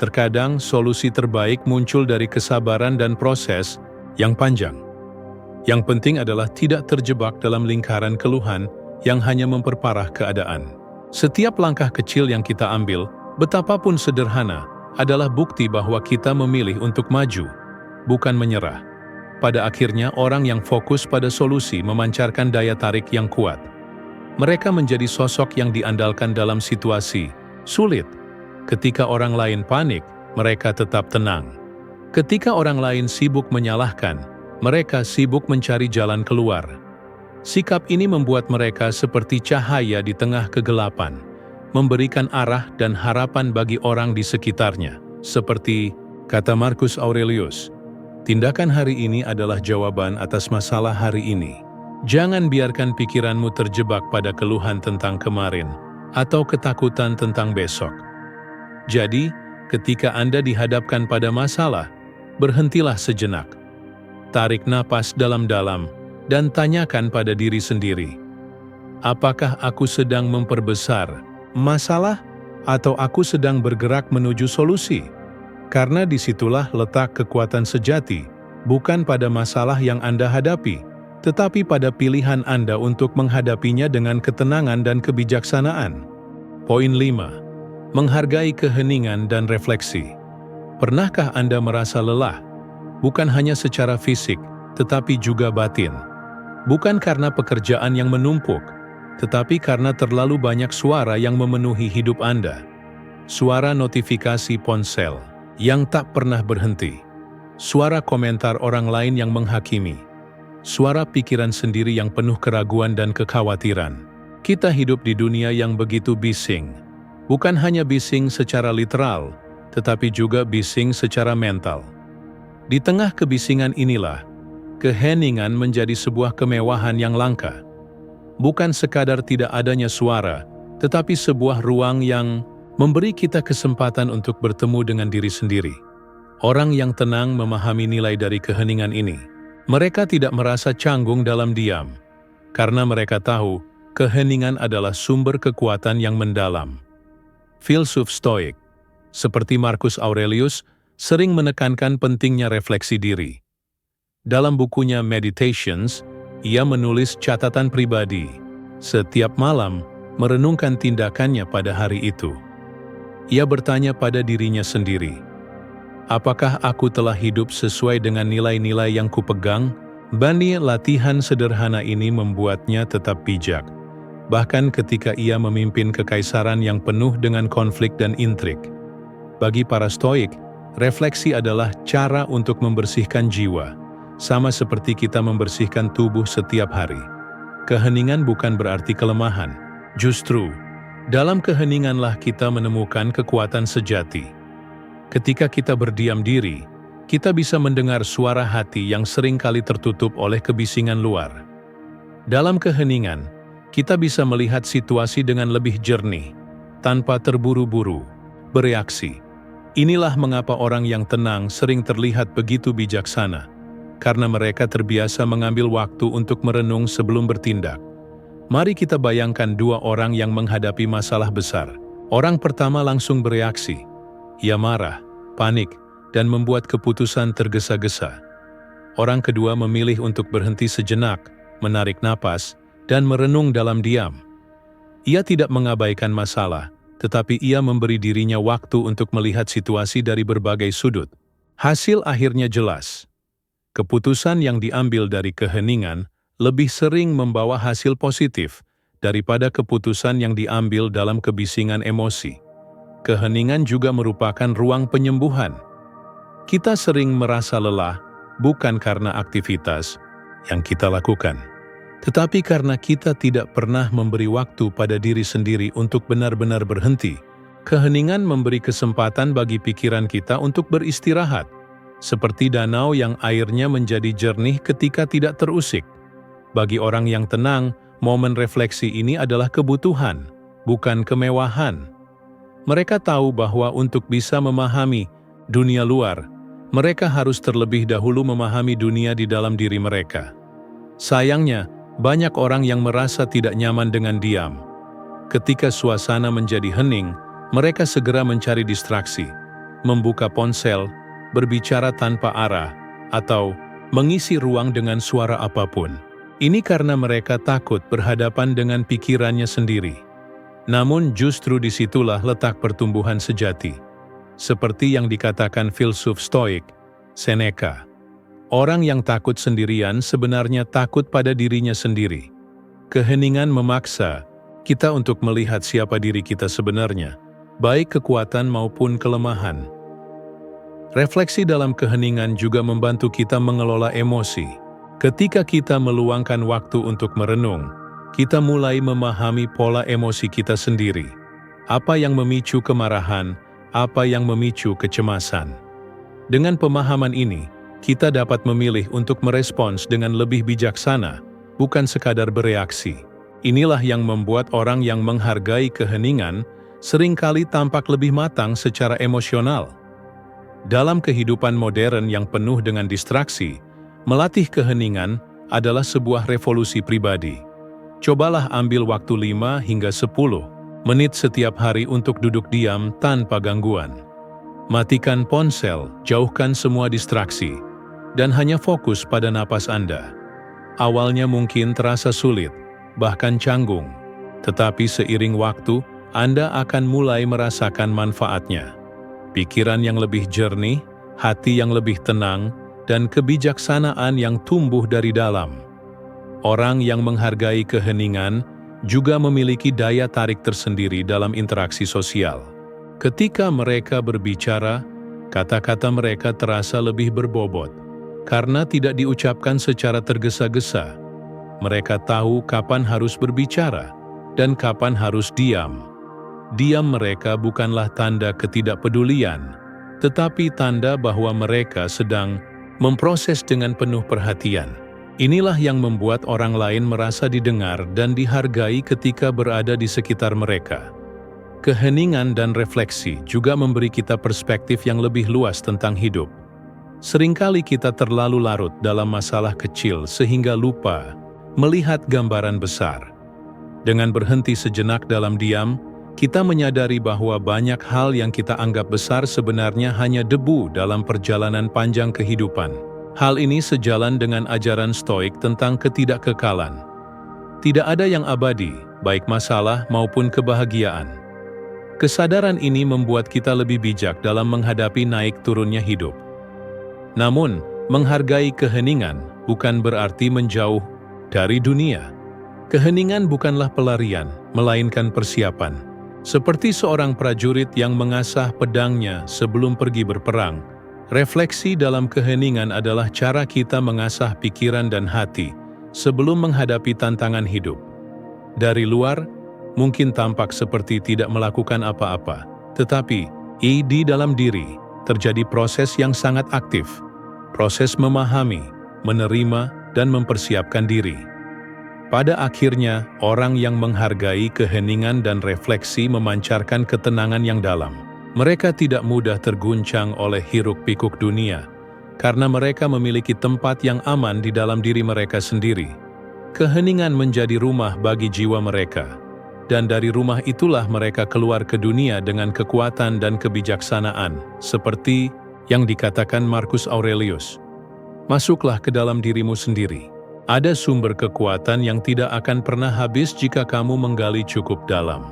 Terkadang, solusi terbaik muncul dari kesabaran dan proses yang panjang. Yang penting adalah tidak terjebak dalam lingkaran keluhan yang hanya memperparah keadaan. Setiap langkah kecil yang kita ambil, betapapun sederhana, adalah bukti bahwa kita memilih untuk maju, bukan menyerah. Pada akhirnya, orang yang fokus pada solusi memancarkan daya tarik yang kuat. Mereka menjadi sosok yang diandalkan dalam situasi sulit. Ketika orang lain panik, mereka tetap tenang. Ketika orang lain sibuk menyalahkan, mereka sibuk mencari jalan keluar. Sikap ini membuat mereka seperti cahaya di tengah kegelapan, memberikan arah dan harapan bagi orang di sekitarnya. Seperti kata Marcus Aurelius, tindakan hari ini adalah jawaban atas masalah hari ini. Jangan biarkan pikiranmu terjebak pada keluhan tentang kemarin atau ketakutan tentang besok. Jadi, ketika Anda dihadapkan pada masalah, berhentilah sejenak. Tarik napas dalam-dalam dan tanyakan pada diri sendiri, apakah aku sedang memperbesar masalah atau aku sedang bergerak menuju solusi? Karena disitulah letak kekuatan sejati, bukan pada masalah yang Anda hadapi, tetapi pada pilihan Anda untuk menghadapinya dengan ketenangan dan kebijaksanaan. Poin 5. Menghargai keheningan dan refleksi. Pernahkah Anda merasa lelah? Bukan hanya secara fisik, tetapi juga batin. Bukan karena pekerjaan yang menumpuk, tetapi karena terlalu banyak suara yang memenuhi hidup Anda. Suara notifikasi ponsel yang tak pernah berhenti. Suara komentar orang lain yang menghakimi. Suara pikiran sendiri yang penuh keraguan dan kekhawatiran. Kita hidup di dunia yang begitu bising. Bukan hanya bising secara literal, tetapi juga bising secara mental. Di tengah kebisingan inilah, keheningan menjadi sebuah kemewahan yang langka. Bukan sekadar tidak adanya suara, tetapi sebuah ruang yang memberi kita kesempatan untuk bertemu dengan diri sendiri. Orang yang tenang memahami nilai dari keheningan ini. Mereka tidak merasa canggung dalam diam, karena mereka tahu keheningan adalah sumber kekuatan yang mendalam. Filsuf Stoik, seperti Marcus Aurelius, sering menekankan pentingnya refleksi diri. Dalam bukunya Meditations, ia menulis catatan pribadi. Setiap malam, merenungkan tindakannya pada hari itu. Ia bertanya pada dirinya sendiri, apakah aku telah hidup sesuai dengan nilai-nilai yang kupegang? Bani latihan sederhana ini membuatnya tetap bijak, bahkan ketika ia memimpin kekaisaran yang penuh dengan konflik dan intrik. Bagi para Stoik, refleksi adalah cara untuk membersihkan jiwa, sama seperti kita membersihkan tubuh setiap hari. Keheningan bukan berarti kelemahan. Justru, dalam keheninganlah kita menemukan kekuatan sejati. Ketika kita berdiam diri, kita bisa mendengar suara hati yang sering kali tertutup oleh kebisingan luar. Dalam keheningan, kita bisa melihat situasi dengan lebih jernih, tanpa terburu-buru bereaksi. Inilah mengapa orang yang tenang sering terlihat begitu bijaksana, karena mereka terbiasa mengambil waktu untuk merenung sebelum bertindak. Mari kita bayangkan dua orang yang menghadapi masalah besar. Orang pertama langsung bereaksi. Ia marah, panik, dan membuat keputusan tergesa-gesa. Orang kedua memilih untuk berhenti sejenak, menarik napas, dan merenung dalam diam. Ia tidak mengabaikan masalah, tetapi ia memberi dirinya waktu untuk melihat situasi dari berbagai sudut. Hasil akhirnya jelas. Keputusan yang diambil dari keheningan lebih sering membawa hasil positif daripada keputusan yang diambil dalam kebisingan emosi. Keheningan juga merupakan ruang penyembuhan. Kita sering merasa lelah bukan karena aktivitas yang kita lakukan, tetapi karena kita tidak pernah memberi waktu pada diri sendiri untuk benar-benar berhenti. Keheningan memberi kesempatan bagi pikiran kita untuk beristirahat, seperti danau yang airnya menjadi jernih ketika tidak terusik. Bagi orang yang tenang, momen refleksi ini adalah kebutuhan, bukan kemewahan. Mereka tahu bahwa untuk bisa memahami dunia luar, mereka harus terlebih dahulu memahami dunia di dalam diri mereka. Sayangnya, banyak orang yang merasa tidak nyaman dengan diam. Ketika suasana menjadi hening, mereka segera mencari distraksi, membuka ponsel, berbicara tanpa arah, atau mengisi ruang dengan suara apapun. Ini karena mereka takut berhadapan dengan pikirannya sendiri. Namun justru disitulah letak pertumbuhan sejati. Seperti yang dikatakan filsuf Stoik, Seneca. Orang yang takut sendirian sebenarnya takut pada dirinya sendiri. Keheningan memaksa kita untuk melihat siapa diri kita sebenarnya, baik kekuatan maupun kelemahan. Refleksi dalam keheningan juga membantu kita mengelola emosi. Ketika kita meluangkan waktu untuk merenung, kita mulai memahami pola emosi kita sendiri. Apa yang memicu kemarahan, apa yang memicu kecemasan. Dengan pemahaman ini, kita dapat memilih untuk merespons dengan lebih bijaksana, bukan sekadar bereaksi. Inilah yang membuat orang yang menghargai keheningan seringkali tampak lebih matang secara emosional. Dalam kehidupan modern yang penuh dengan distraksi, melatih keheningan adalah sebuah revolusi pribadi. Cobalah ambil waktu 5 hingga 10 menit setiap hari untuk duduk diam tanpa gangguan. Matikan ponsel, jauhkan semua distraksi, dan hanya fokus pada napas Anda. Awalnya mungkin terasa sulit, bahkan canggung, tetapi seiring waktu, Anda akan mulai merasakan manfaatnya. Pikiran yang lebih jernih, hati yang lebih tenang, dan kebijaksanaan yang tumbuh dari dalam. Orang yang menghargai keheningan juga memiliki daya tarik tersendiri dalam interaksi sosial. Ketika mereka berbicara, kata-kata mereka terasa lebih berbobot, karena tidak diucapkan secara tergesa-gesa. Mereka tahu kapan harus berbicara, dan kapan harus diam. Diam mereka bukanlah tanda ketidakpedulian, tetapi tanda bahwa mereka sedang memproses dengan penuh perhatian. Inilah yang membuat orang lain merasa didengar dan dihargai ketika berada di sekitar mereka. Keheningan dan refleksi juga memberi kita perspektif yang lebih luas tentang hidup. Seringkali kita terlalu larut dalam masalah kecil sehingga lupa melihat gambaran besar. Dengan berhenti sejenak dalam diam, kita menyadari bahwa banyak hal yang kita anggap besar sebenarnya hanya debu dalam perjalanan panjang kehidupan. Hal ini sejalan dengan ajaran Stoik tentang ketidakkekalan. Tidak ada yang abadi, baik masalah maupun kebahagiaan. Kesadaran ini membuat kita lebih bijak dalam menghadapi naik turunnya hidup. Namun, menghargai keheningan bukan berarti menjauh dari dunia. Keheningan bukanlah pelarian, melainkan persiapan. Seperti seorang prajurit yang mengasah pedangnya sebelum pergi berperang, refleksi dalam keheningan adalah cara kita mengasah pikiran dan hati sebelum menghadapi tantangan hidup. Dari luar, mungkin tampak seperti tidak melakukan apa-apa, tetapi di dalam diri terjadi proses yang sangat aktif, proses memahami, menerima, dan mempersiapkan diri. Pada akhirnya, orang yang menghargai keheningan dan refleksi memancarkan ketenangan yang dalam. Mereka tidak mudah terguncang oleh hiruk-pikuk dunia, karena mereka memiliki tempat yang aman di dalam diri mereka sendiri. Keheningan menjadi rumah bagi jiwa mereka, dan dari rumah itulah mereka keluar ke dunia dengan kekuatan dan kebijaksanaan, seperti yang dikatakan Marcus Aurelius. Masuklah ke dalam dirimu sendiri. Ada sumber kekuatan yang tidak akan pernah habis jika kamu menggali cukup dalam.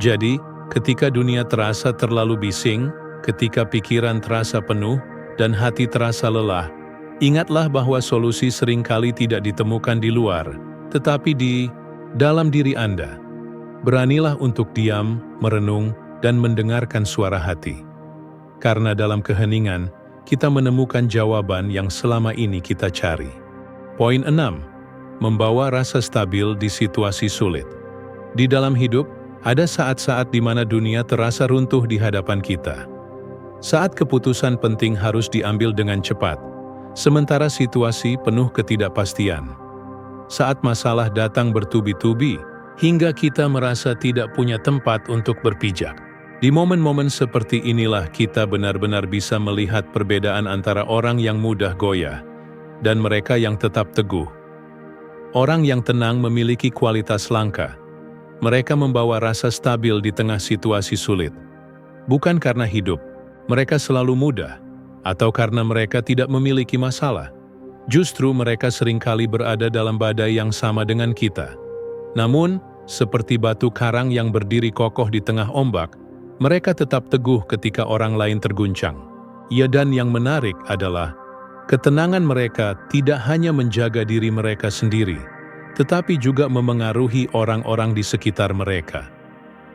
Jadi, ketika dunia terasa terlalu bising, ketika pikiran terasa penuh, dan hati terasa lelah, ingatlah bahwa solusi seringkali tidak ditemukan di luar, tetapi di dalam diri Anda. Beranilah untuk diam, merenung, dan mendengarkan suara hati. Karena dalam keheningan, kita menemukan jawaban yang selama ini kita cari. Poin 6. Membawa rasa stabil di situasi sulit. Di dalam hidup, ada saat-saat di mana dunia terasa runtuh di hadapan kita. Saat keputusan penting harus diambil dengan cepat, sementara situasi penuh ketidakpastian. Saat masalah datang bertubi-tubi, hingga kita merasa tidak punya tempat untuk berpijak. Di momen-momen seperti inilah kita benar-benar bisa melihat perbedaan antara orang yang mudah goyah dan mereka yang tetap teguh. Orang yang tenang memiliki kualitas langka. Mereka membawa rasa stabil di tengah situasi sulit. Bukan karena hidup mereka selalu mudah, atau karena mereka tidak memiliki masalah. Justru mereka seringkali berada dalam badai yang sama dengan kita. Namun, seperti batu karang yang berdiri kokoh di tengah ombak, mereka tetap teguh ketika orang lain terguncang. Ya, dan yang menarik adalah ketenangan mereka tidak hanya menjaga diri mereka sendiri, tetapi juga memengaruhi orang-orang di sekitar mereka.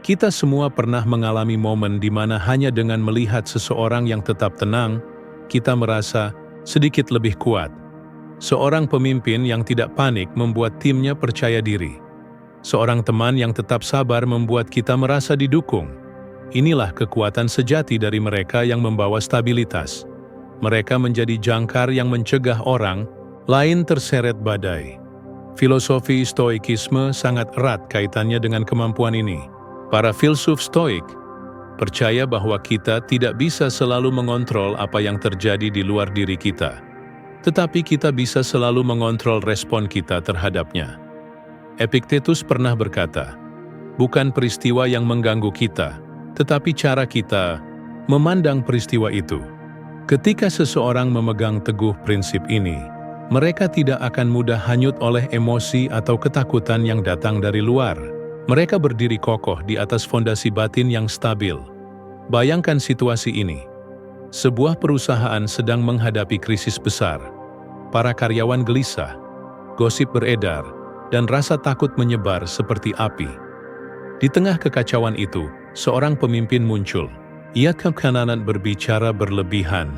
Kita semua pernah mengalami momen di mana hanya dengan melihat seseorang yang tetap tenang, kita merasa sedikit lebih kuat. Seorang pemimpin yang tidak panik membuat timnya percaya diri. Seorang teman yang tetap sabar membuat kita merasa didukung. Inilah kekuatan sejati dari mereka yang membawa stabilitas. Mereka menjadi jangkar yang mencegah orang lain terseret badai. Filosofi Stoikisme sangat erat kaitannya dengan kemampuan ini. Para filsuf Stoik percaya bahwa kita tidak bisa selalu mengontrol apa yang terjadi di luar diri kita, tetapi kita bisa selalu mengontrol respon kita terhadapnya. Epictetus pernah berkata, bukan peristiwa yang mengganggu kita, tetapi cara kita memandang peristiwa itu. Ketika seseorang memegang teguh prinsip ini, mereka tidak akan mudah hanyut oleh emosi atau ketakutan yang datang dari luar. Mereka berdiri kokoh di atas fondasi batin yang stabil. Bayangkan situasi ini. Sebuah perusahaan sedang menghadapi krisis besar. Para karyawan gelisah, gosip beredar, dan rasa takut menyebar seperti api. Di tengah kekacauan itu, seorang pemimpin muncul. Ia kekanan berbicara berlebihan,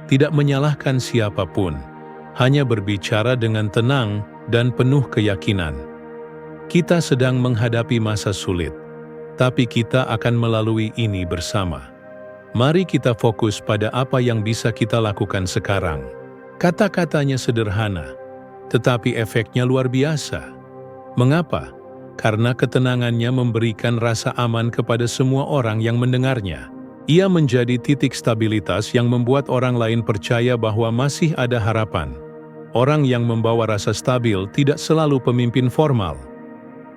tidak menyalahkan siapapun, hanya berbicara dengan tenang dan penuh keyakinan. Kita sedang menghadapi masa sulit, tapi kita akan melalui ini bersama. Mari kita fokus pada apa yang bisa kita lakukan sekarang. Kata-katanya sederhana, tetapi efeknya luar biasa. Mengapa? Karena ketenangannya memberikan rasa aman kepada semua orang yang mendengarnya. Ia menjadi titik stabilitas yang membuat orang lain percaya bahwa masih ada harapan. Orang yang membawa rasa stabil tidak selalu pemimpin formal.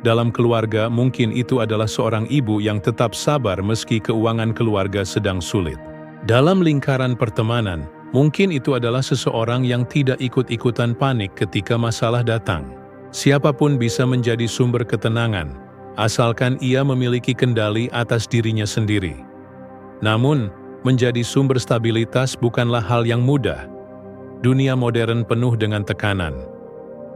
Dalam keluarga, mungkin itu adalah seorang ibu yang tetap sabar meski keuangan keluarga sedang sulit. Dalam lingkaran pertemanan, mungkin itu adalah seseorang yang tidak ikut-ikutan panik ketika masalah datang. Siapapun bisa menjadi sumber ketenangan, asalkan ia memiliki kendali atas dirinya sendiri. Namun, menjadi sumber stabilitas bukanlah hal yang mudah. Dunia modern penuh dengan tekanan.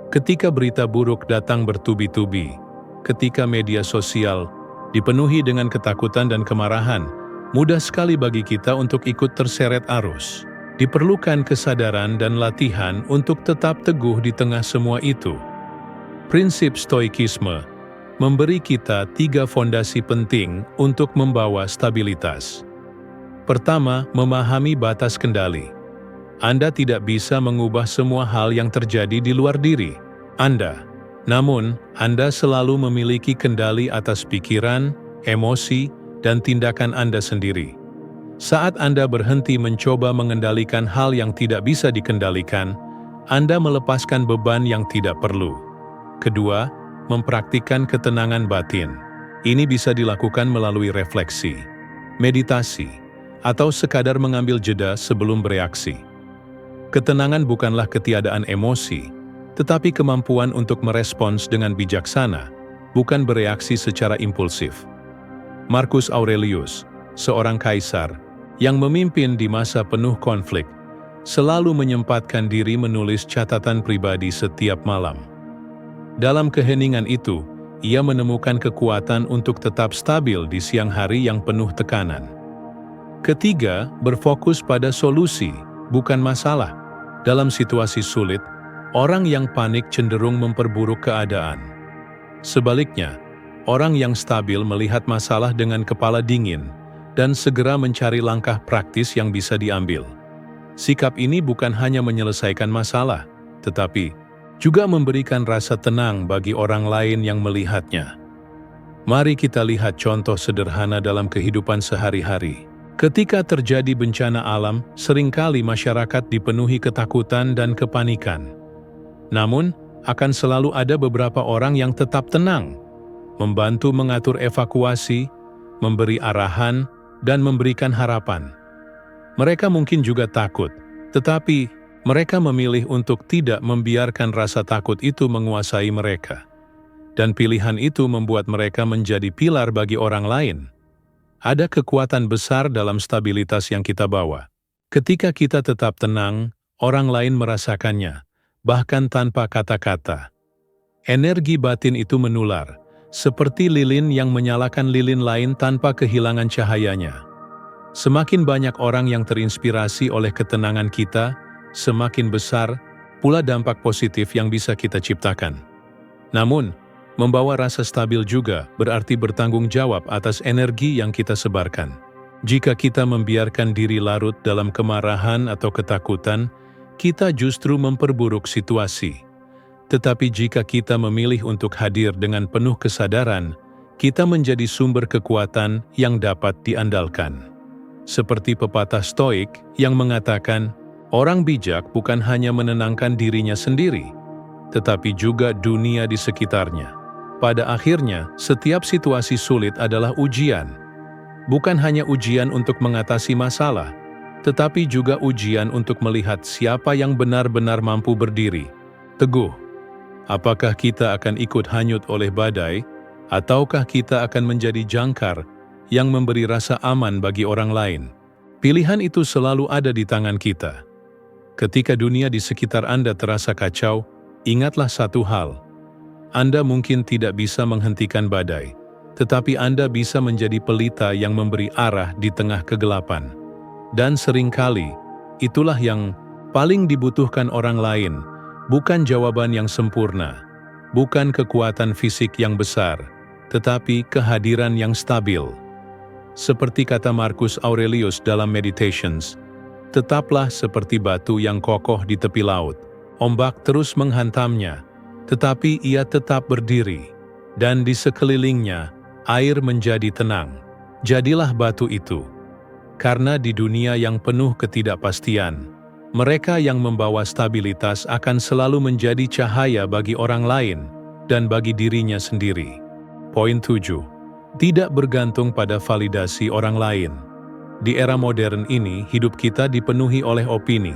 Ketika berita buruk datang bertubi-tubi, ketika media sosial dipenuhi dengan ketakutan dan kemarahan, mudah sekali bagi kita untuk ikut terseret arus. Diperlukan kesadaran dan latihan untuk tetap teguh di tengah semua itu. Prinsip Stoikisme memberi kita 3 fondasi penting untuk membawa stabilitas. Pertama, memahami batas kendali. Anda tidak bisa mengubah semua hal yang terjadi di luar diri Anda. Namun, Anda selalu memiliki kendali atas pikiran, emosi, dan tindakan Anda sendiri. Saat Anda berhenti mencoba mengendalikan hal yang tidak bisa dikendalikan, Anda melepaskan beban yang tidak perlu. Kedua, mempraktikkan ketenangan batin. Ini bisa dilakukan melalui refleksi, meditasi, atau sekadar mengambil jeda sebelum bereaksi. Ketenangan bukanlah ketiadaan emosi, tetapi kemampuan untuk merespons dengan bijaksana, bukan bereaksi secara impulsif. Marcus Aurelius, seorang kaisar yang memimpin di masa penuh konflik, selalu menyempatkan diri menulis catatan pribadi setiap malam. Dalam keheningan itu, ia menemukan kekuatan untuk tetap stabil di siang hari yang penuh tekanan. Ketiga, berfokus pada solusi, bukan masalah. Dalam situasi sulit, orang yang panik cenderung memperburuk keadaan. Sebaliknya, orang yang stabil melihat masalah dengan kepala dingin dan segera mencari langkah praktis yang bisa diambil. Sikap ini bukan hanya menyelesaikan masalah, tetapi juga memberikan rasa tenang bagi orang lain yang melihatnya. Mari kita lihat contoh sederhana dalam kehidupan sehari-hari. Ketika terjadi bencana alam, seringkali masyarakat dipenuhi ketakutan dan kepanikan. Namun, akan selalu ada beberapa orang yang tetap tenang, membantu mengatur evakuasi, memberi arahan, dan memberikan harapan. Mereka mungkin juga takut, tetapi mereka memilih untuk tidak membiarkan rasa takut itu menguasai mereka. Dan pilihan itu membuat mereka menjadi pilar bagi orang lain. Ada kekuatan besar dalam stabilitas yang kita bawa. Ketika kita tetap tenang, orang lain merasakannya, bahkan tanpa kata-kata. Energi batin itu menular, seperti lilin yang menyalakan lilin lain tanpa kehilangan cahayanya. Semakin banyak orang yang terinspirasi oleh ketenangan kita, semakin besar pula dampak positif yang bisa kita ciptakan. Namun, membawa rasa stabil juga berarti bertanggung jawab atas energi yang kita sebarkan. Jika kita membiarkan diri larut dalam kemarahan atau ketakutan, kita justru memperburuk situasi. Tetapi jika kita memilih untuk hadir dengan penuh kesadaran, kita menjadi sumber kekuatan yang dapat diandalkan. Seperti pepatah Stoik yang mengatakan, orang bijak bukan hanya menenangkan dirinya sendiri, tetapi juga dunia di sekitarnya. Pada akhirnya, setiap situasi sulit adalah ujian. Bukan hanya ujian untuk mengatasi masalah, tetapi juga ujian untuk melihat siapa yang benar-benar mampu berdiri teguh. Apakah kita akan ikut hanyut oleh badai, ataukah kita akan menjadi jangkar yang memberi rasa aman bagi orang lain? Pilihan itu selalu ada di tangan kita. Ketika dunia di sekitar Anda terasa kacau, ingatlah satu hal. Anda mungkin tidak bisa menghentikan badai, tetapi Anda bisa menjadi pelita yang memberi arah di tengah kegelapan. Dan seringkali, itulah yang paling dibutuhkan orang lain, bukan jawaban yang sempurna, bukan kekuatan fisik yang besar, tetapi kehadiran yang stabil. Seperti kata Marcus Aurelius dalam Meditations, tetaplah seperti batu yang kokoh di tepi laut. Ombak terus menghantamnya, tetapi ia tetap berdiri, dan di sekelilingnya, air menjadi tenang. Jadilah batu itu. Karena di dunia yang penuh ketidakpastian, mereka yang membawa stabilitas akan selalu menjadi cahaya bagi orang lain dan bagi dirinya sendiri. Poin 7. Tidak bergantung pada validasi orang lain. Di era modern ini, hidup kita dipenuhi oleh opini,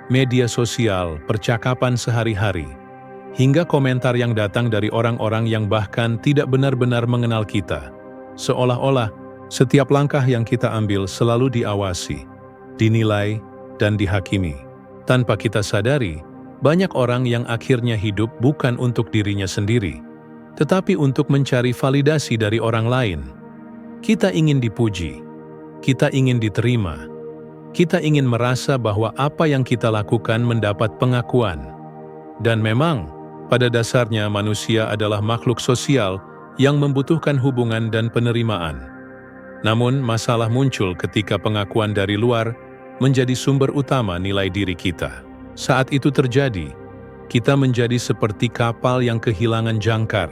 media sosial, percakapan sehari-hari, hingga komentar yang datang dari orang-orang yang bahkan tidak benar-benar mengenal kita. Seolah-olah, setiap langkah yang kita ambil selalu diawasi, dinilai, dan dihakimi. Tanpa kita sadari, banyak orang yang akhirnya hidup bukan untuk dirinya sendiri, tetapi untuk mencari validasi dari orang lain. Kita ingin dipuji, kita ingin diterima, kita ingin merasa bahwa apa yang kita lakukan mendapat pengakuan. Dan memang, pada dasarnya manusia adalah makhluk sosial yang membutuhkan hubungan dan penerimaan. Namun, masalah muncul ketika pengakuan dari luar menjadi sumber utama nilai diri kita. Saat itu terjadi, kita menjadi seperti kapal yang kehilangan jangkar,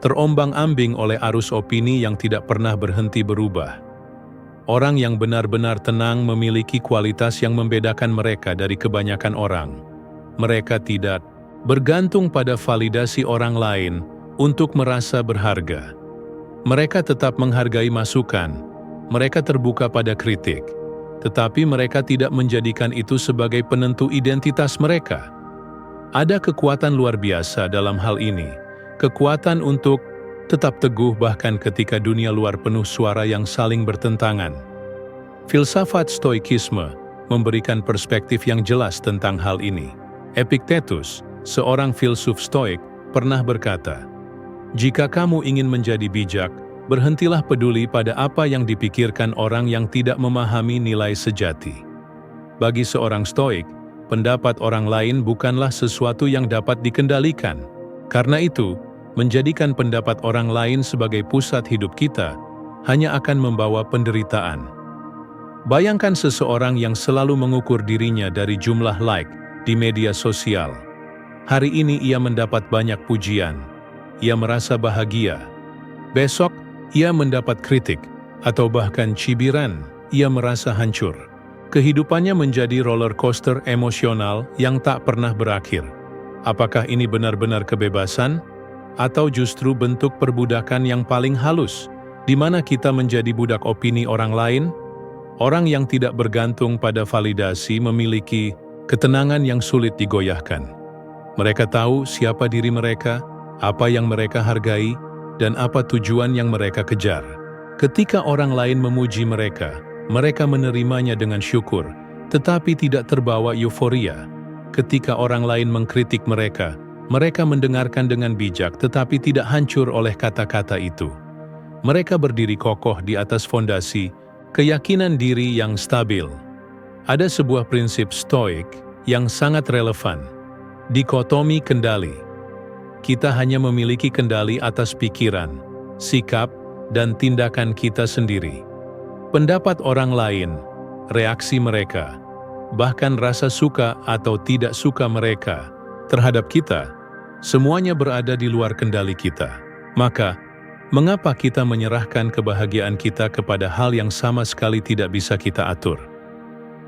terombang-ambing oleh arus opini yang tidak pernah berhenti berubah. Orang yang benar-benar tenang memiliki kualitas yang membedakan mereka dari kebanyakan orang. Mereka tidak bergantung pada validasi orang lain untuk merasa berharga. Mereka tetap menghargai masukan, mereka terbuka pada kritik, tetapi mereka tidak menjadikan itu sebagai penentu identitas mereka. Ada kekuatan luar biasa dalam hal ini, kekuatan untuk tetap teguh bahkan ketika dunia luar penuh suara yang saling bertentangan. Filsafat Stoikisme memberikan perspektif yang jelas tentang hal ini. Epictetus, seorang filsuf Stoik, pernah berkata, "Jika kamu ingin menjadi bijak, berhentilah peduli pada apa yang dipikirkan orang yang tidak memahami nilai sejati." Bagi seorang Stoik, pendapat orang lain bukanlah sesuatu yang dapat dikendalikan. Karena itu, menjadikan pendapat orang lain sebagai pusat hidup kita hanya akan membawa penderitaan. Bayangkan seseorang yang selalu mengukur dirinya dari jumlah like di media sosial. Hari ini ia mendapat banyak pujian, ia merasa bahagia. Besok, ia mendapat kritik, atau bahkan cibiran, ia merasa hancur. Kehidupannya menjadi roller coaster emosional yang tak pernah berakhir. Apakah ini benar-benar kebebasan? Atau justru bentuk perbudakan yang paling halus, di mana kita menjadi budak opini orang lain? Orang yang tidak bergantung pada validasi memiliki ketenangan yang sulit digoyahkan. Mereka tahu siapa diri mereka, apa yang mereka hargai, dan apa tujuan yang mereka kejar. Ketika orang lain memuji mereka, mereka menerimanya dengan syukur, tetapi tidak terbawa euforia. Ketika orang lain mengkritik mereka, mereka mendengarkan dengan bijak tetapi tidak hancur oleh kata-kata itu. Mereka berdiri kokoh di atas fondasi keyakinan diri yang stabil. Ada sebuah prinsip Stoik yang sangat relevan. Dikotomi kendali. Kita hanya memiliki kendali atas pikiran, sikap, dan tindakan kita sendiri. Pendapat orang lain, reaksi mereka, bahkan rasa suka atau tidak suka mereka terhadap kita, semuanya berada di luar kendali kita. Maka, mengapa kita menyerahkan kebahagiaan kita kepada hal yang sama sekali tidak bisa kita atur?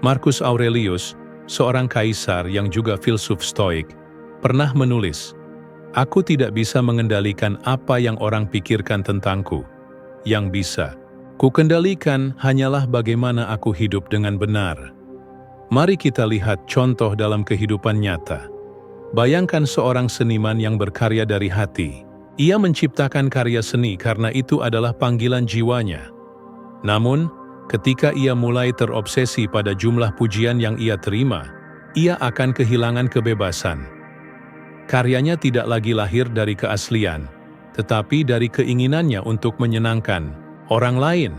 Marcus Aurelius, seorang kaisar yang juga filsuf Stoik, pernah menulis, "Aku tidak bisa mengendalikan apa yang orang pikirkan tentangku. Yang bisa ku kendalikan hanyalah bagaimana aku hidup dengan benar." Mari kita lihat contoh dalam kehidupan nyata. Bayangkan seorang seniman yang berkarya dari hati. Ia menciptakan karya seni karena itu adalah panggilan jiwanya. Namun, ketika ia mulai terobsesi pada jumlah pujian yang ia terima, ia akan kehilangan kebebasan. Karyanya tidak lagi lahir dari keaslian, tetapi dari keinginannya untuk menyenangkan orang lain.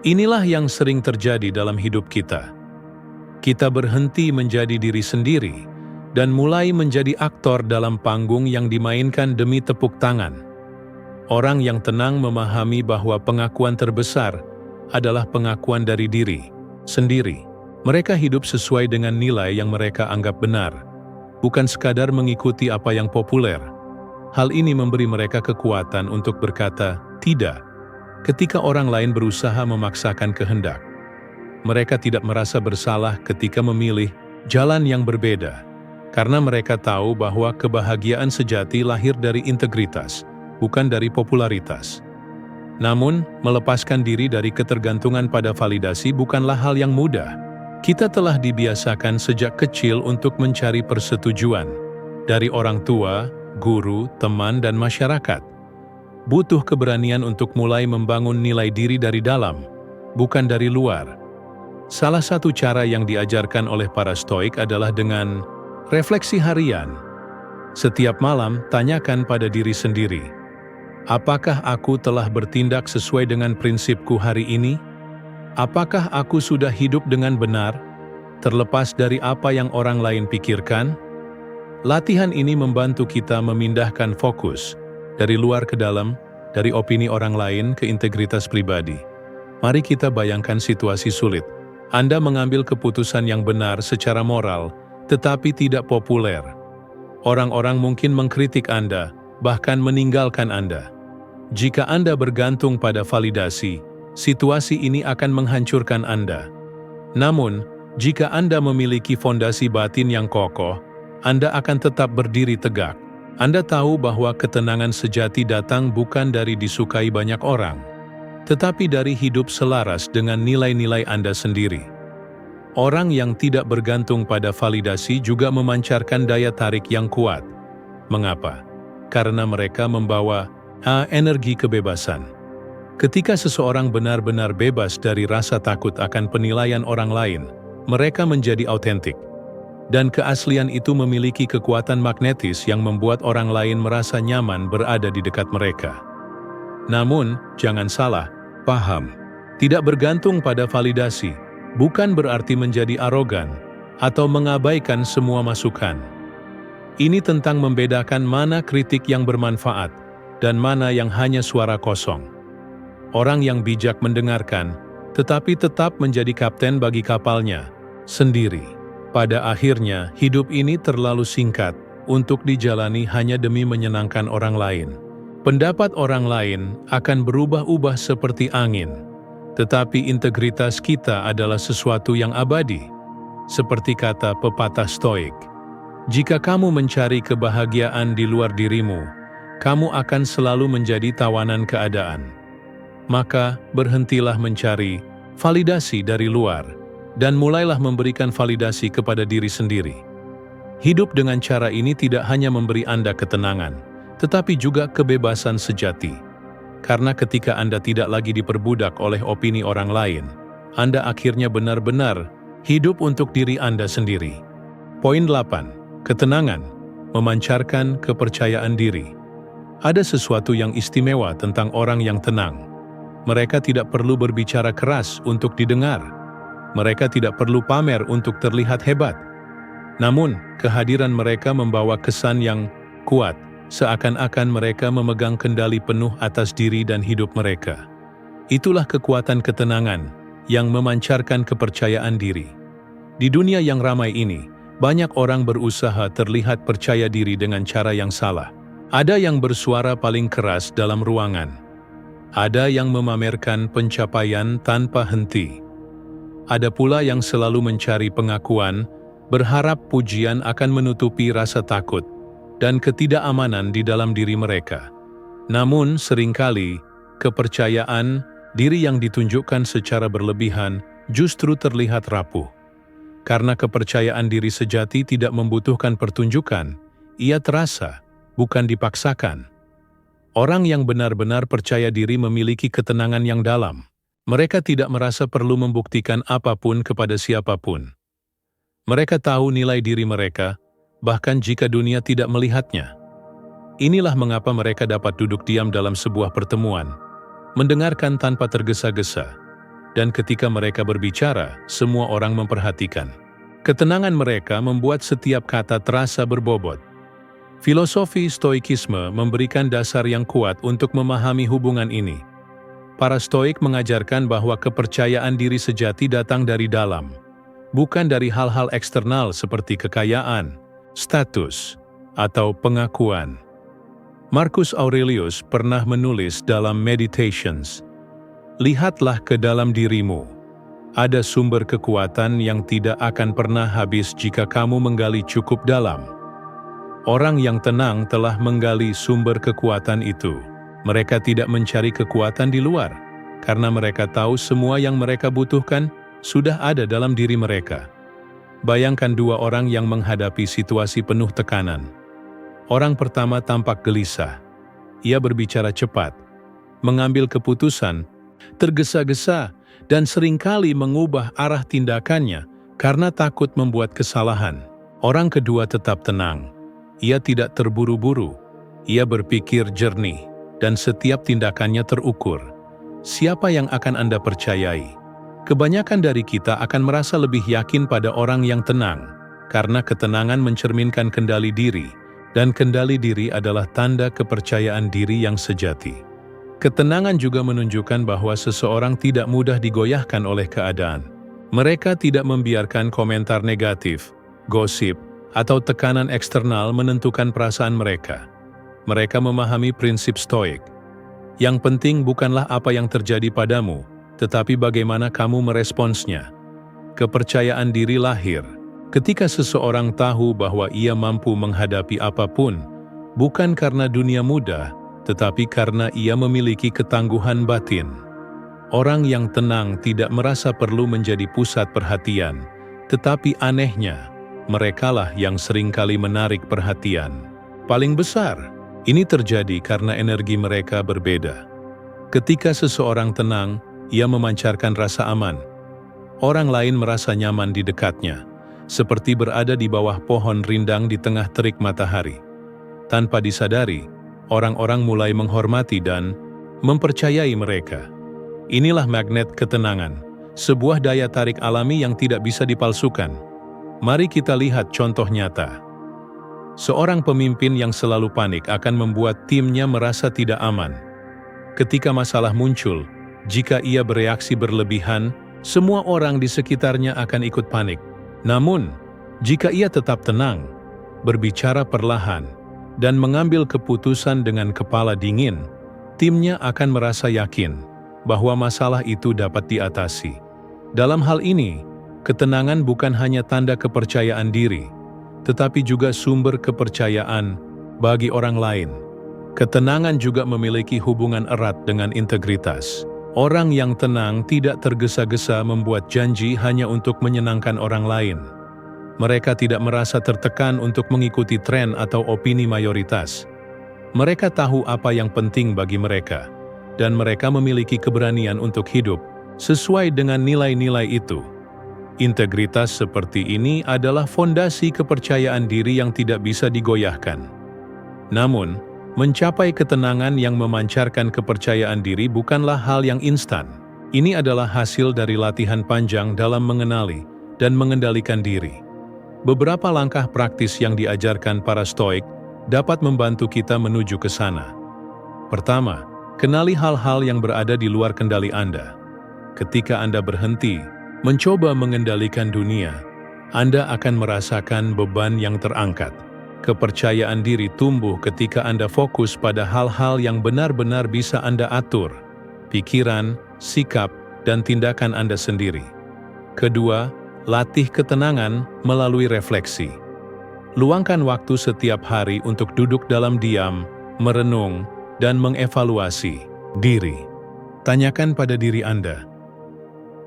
Inilah yang sering terjadi dalam hidup kita. Kita berhenti menjadi diri sendiri dan mulai menjadi aktor dalam panggung yang dimainkan demi tepuk tangan. Orang yang tenang memahami bahwa pengakuan terbesar adalah pengakuan dari diri sendiri. Mereka hidup sesuai dengan nilai yang mereka anggap benar, bukan sekadar mengikuti apa yang populer. Hal ini memberi mereka kekuatan untuk berkata tidak ketika orang lain berusaha memaksakan kehendak. Mereka tidak merasa bersalah ketika memilih jalan yang berbeda, karena mereka tahu bahwa kebahagiaan sejati lahir dari integritas, bukan dari popularitas. Namun, melepaskan diri dari ketergantungan pada validasi bukanlah hal yang mudah. Kita telah dibiasakan sejak kecil untuk mencari persetujuan dari orang tua, guru, teman, dan masyarakat. Butuh keberanian untuk mulai membangun nilai diri dari dalam, bukan dari luar. Salah satu cara yang diajarkan oleh para Stoik adalah dengan refleksi harian. Setiap malam, tanyakan pada diri sendiri, apakah aku telah bertindak sesuai dengan prinsipku hari ini? Apakah aku sudah hidup dengan benar, terlepas dari apa yang orang lain pikirkan? Latihan ini membantu kita memindahkan fokus dari luar ke dalam, dari opini orang lain ke integritas pribadi. Mari kita bayangkan situasi sulit. Anda mengambil keputusan yang benar secara moral, tetapi tidak populer. Orang-orang mungkin mengkritik Anda, bahkan meninggalkan Anda. Jika Anda bergantung pada validasi, situasi ini akan menghancurkan Anda. Namun, jika Anda memiliki fondasi batin yang kokoh, Anda akan tetap berdiri tegak. Anda tahu bahwa ketenangan sejati datang bukan dari disukai banyak orang, tetapi dari hidup selaras dengan nilai-nilai Anda sendiri. Orang yang tidak bergantung pada validasi juga memancarkan daya tarik yang kuat. Mengapa? Karena mereka membawa energi kebebasan. Ketika seseorang benar-benar bebas dari rasa takut akan penilaian orang lain, mereka menjadi autentik. Dan keaslian itu memiliki kekuatan magnetis yang membuat orang lain merasa nyaman berada di dekat mereka. Namun, jangan salah paham. Tidak bergantung pada validasi bukan berarti menjadi arogan atau mengabaikan semua masukan. Ini tentang membedakan mana kritik yang bermanfaat dan mana yang hanya suara kosong. Orang yang bijak mendengarkan, tetapi tetap menjadi kapten bagi kapalnya sendiri. Pada akhirnya, hidup ini terlalu singkat untuk dijalani hanya demi menyenangkan orang lain. Pendapat orang lain akan berubah-ubah seperti angin, tetapi integritas kita adalah sesuatu yang abadi. Seperti kata pepatah Stoik, jika kamu mencari kebahagiaan di luar dirimu, kamu akan selalu menjadi tawanan keadaan. Maka, berhentilah mencari validasi dari luar, dan mulailah memberikan validasi kepada diri sendiri. Hidup dengan cara ini tidak hanya memberi Anda ketenangan, tetapi juga kebebasan sejati. Karena ketika Anda tidak lagi diperbudak oleh opini orang lain, Anda akhirnya benar-benar hidup untuk diri Anda sendiri. Poin 8. Ketenangan, memancarkan kepercayaan diri. Ada sesuatu yang istimewa tentang orang yang tenang. Mereka tidak perlu berbicara keras untuk didengar. Mereka tidak perlu pamer untuk terlihat hebat. Namun, kehadiran mereka membawa kesan yang kuat, seakan-akan mereka memegang kendali penuh atas diri dan hidup mereka. Itulah kekuatan ketenangan yang memancarkan kepercayaan diri. Di dunia yang ramai ini, banyak orang berusaha terlihat percaya diri dengan cara yang salah. Ada yang bersuara paling keras dalam ruangan. Ada yang memamerkan pencapaian tanpa henti. Ada pula yang selalu mencari pengakuan, berharap pujian akan menutupi rasa takut dan ketidakamanan di dalam diri mereka. Namun seringkali, kepercayaan diri yang ditunjukkan secara berlebihan justru terlihat rapuh. Karena kepercayaan diri sejati tidak membutuhkan pertunjukan, ia terasa, bukan dipaksakan. Orang yang benar-benar percaya diri memiliki ketenangan yang dalam. Mereka tidak merasa perlu membuktikan apapun kepada siapapun. Mereka tahu nilai diri mereka, bahkan jika dunia tidak melihatnya. Inilah mengapa mereka dapat duduk diam dalam sebuah pertemuan, mendengarkan tanpa tergesa-gesa, dan ketika mereka berbicara, semua orang memperhatikan. Ketenangan mereka membuat setiap kata terasa berbobot. Filosofi Stoikisme memberikan dasar yang kuat untuk memahami hubungan ini. Para Stoik mengajarkan bahwa kepercayaan diri sejati datang dari dalam, bukan dari hal-hal eksternal seperti kekayaan, status, atau pengakuan. Marcus Aurelius pernah menulis dalam Meditations, "Lihatlah ke dalam dirimu. Ada sumber kekuatan yang tidak akan pernah habis jika kamu menggali cukup dalam." Orang yang tenang telah menggali sumber kekuatan itu. Mereka tidak mencari kekuatan di luar, karena mereka tahu semua yang mereka butuhkan sudah ada dalam diri mereka. Bayangkan dua orang yang menghadapi situasi penuh tekanan. Orang pertama tampak gelisah. Ia berbicara cepat, mengambil keputusan, tergesa-gesa, dan seringkali mengubah arah tindakannya karena takut membuat kesalahan. Orang kedua tetap tenang. Ia tidak terburu-buru. Ia berpikir jernih, dan setiap tindakannya terukur. Siapa yang akan Anda percayai? Kebanyakan dari kita akan merasa lebih yakin pada orang yang tenang, karena ketenangan mencerminkan kendali diri, dan kendali diri adalah tanda kepercayaan diri yang sejati. Ketenangan juga menunjukkan bahwa seseorang tidak mudah digoyahkan oleh keadaan. Mereka tidak membiarkan komentar negatif, gosip, atau tekanan eksternal menentukan perasaan mereka. Mereka memahami prinsip Stoik. Yang penting bukanlah apa yang terjadi padamu, tetapi bagaimana kamu meresponsnya. Kepercayaan diri lahir ketika seseorang tahu bahwa ia mampu menghadapi apapun, bukan karena dunia mudah, tetapi karena ia memiliki ketangguhan batin. Orang yang tenang tidak merasa perlu menjadi pusat perhatian, Tetapi anehnya, merekalah yang seringkali menarik perhatian paling besar. Ini terjadi karena energi mereka berbeda. Ketika seseorang tenang, ia memancarkan rasa aman. Orang lain merasa nyaman di dekatnya, seperti berada di bawah pohon rindang di tengah terik matahari. Tanpa disadari, orang-orang mulai menghormati dan mempercayai mereka. Inilah magnet ketenangan, sebuah daya tarik alami yang tidak bisa dipalsukan. Mari kita lihat contoh nyata. Seorang pemimpin yang selalu panik akan membuat timnya merasa tidak aman. Ketika masalah muncul, jika ia bereaksi berlebihan, semua orang di sekitarnya akan ikut panik. Namun, jika ia tetap tenang, berbicara perlahan, dan mengambil keputusan dengan kepala dingin, timnya akan merasa yakin bahwa masalah itu dapat diatasi. Dalam hal ini, ketenangan bukan hanya tanda kepercayaan diri, tetapi juga sumber kepercayaan bagi orang lain. Ketenangan juga memiliki hubungan erat dengan integritas. Orang yang tenang tidak tergesa-gesa membuat janji hanya untuk menyenangkan orang lain. Mereka tidak merasa tertekan untuk mengikuti tren atau opini mayoritas. Mereka tahu apa yang penting bagi mereka, dan mereka memiliki keberanian untuk hidup sesuai dengan nilai-nilai itu. Integritas seperti ini adalah fondasi kepercayaan diri yang tidak bisa digoyahkan. Namun, mencapai ketenangan yang memancarkan kepercayaan diri bukanlah hal yang instan. Ini adalah hasil dari latihan panjang dalam mengenali dan mengendalikan diri. Beberapa langkah praktis yang diajarkan para Stoik dapat membantu kita menuju ke sana. Pertama, kenali hal-hal yang berada di luar kendali Anda. Ketika Anda berhenti mencoba mengendalikan dunia, Anda akan merasakan beban yang terangkat. Kepercayaan diri tumbuh ketika Anda fokus pada hal-hal yang benar-benar bisa Anda atur, pikiran, sikap, dan tindakan Anda sendiri. Kedua, latih ketenangan melalui refleksi. Luangkan waktu setiap hari untuk duduk dalam diam, merenung, dan mengevaluasi diri. Tanyakan pada diri Anda,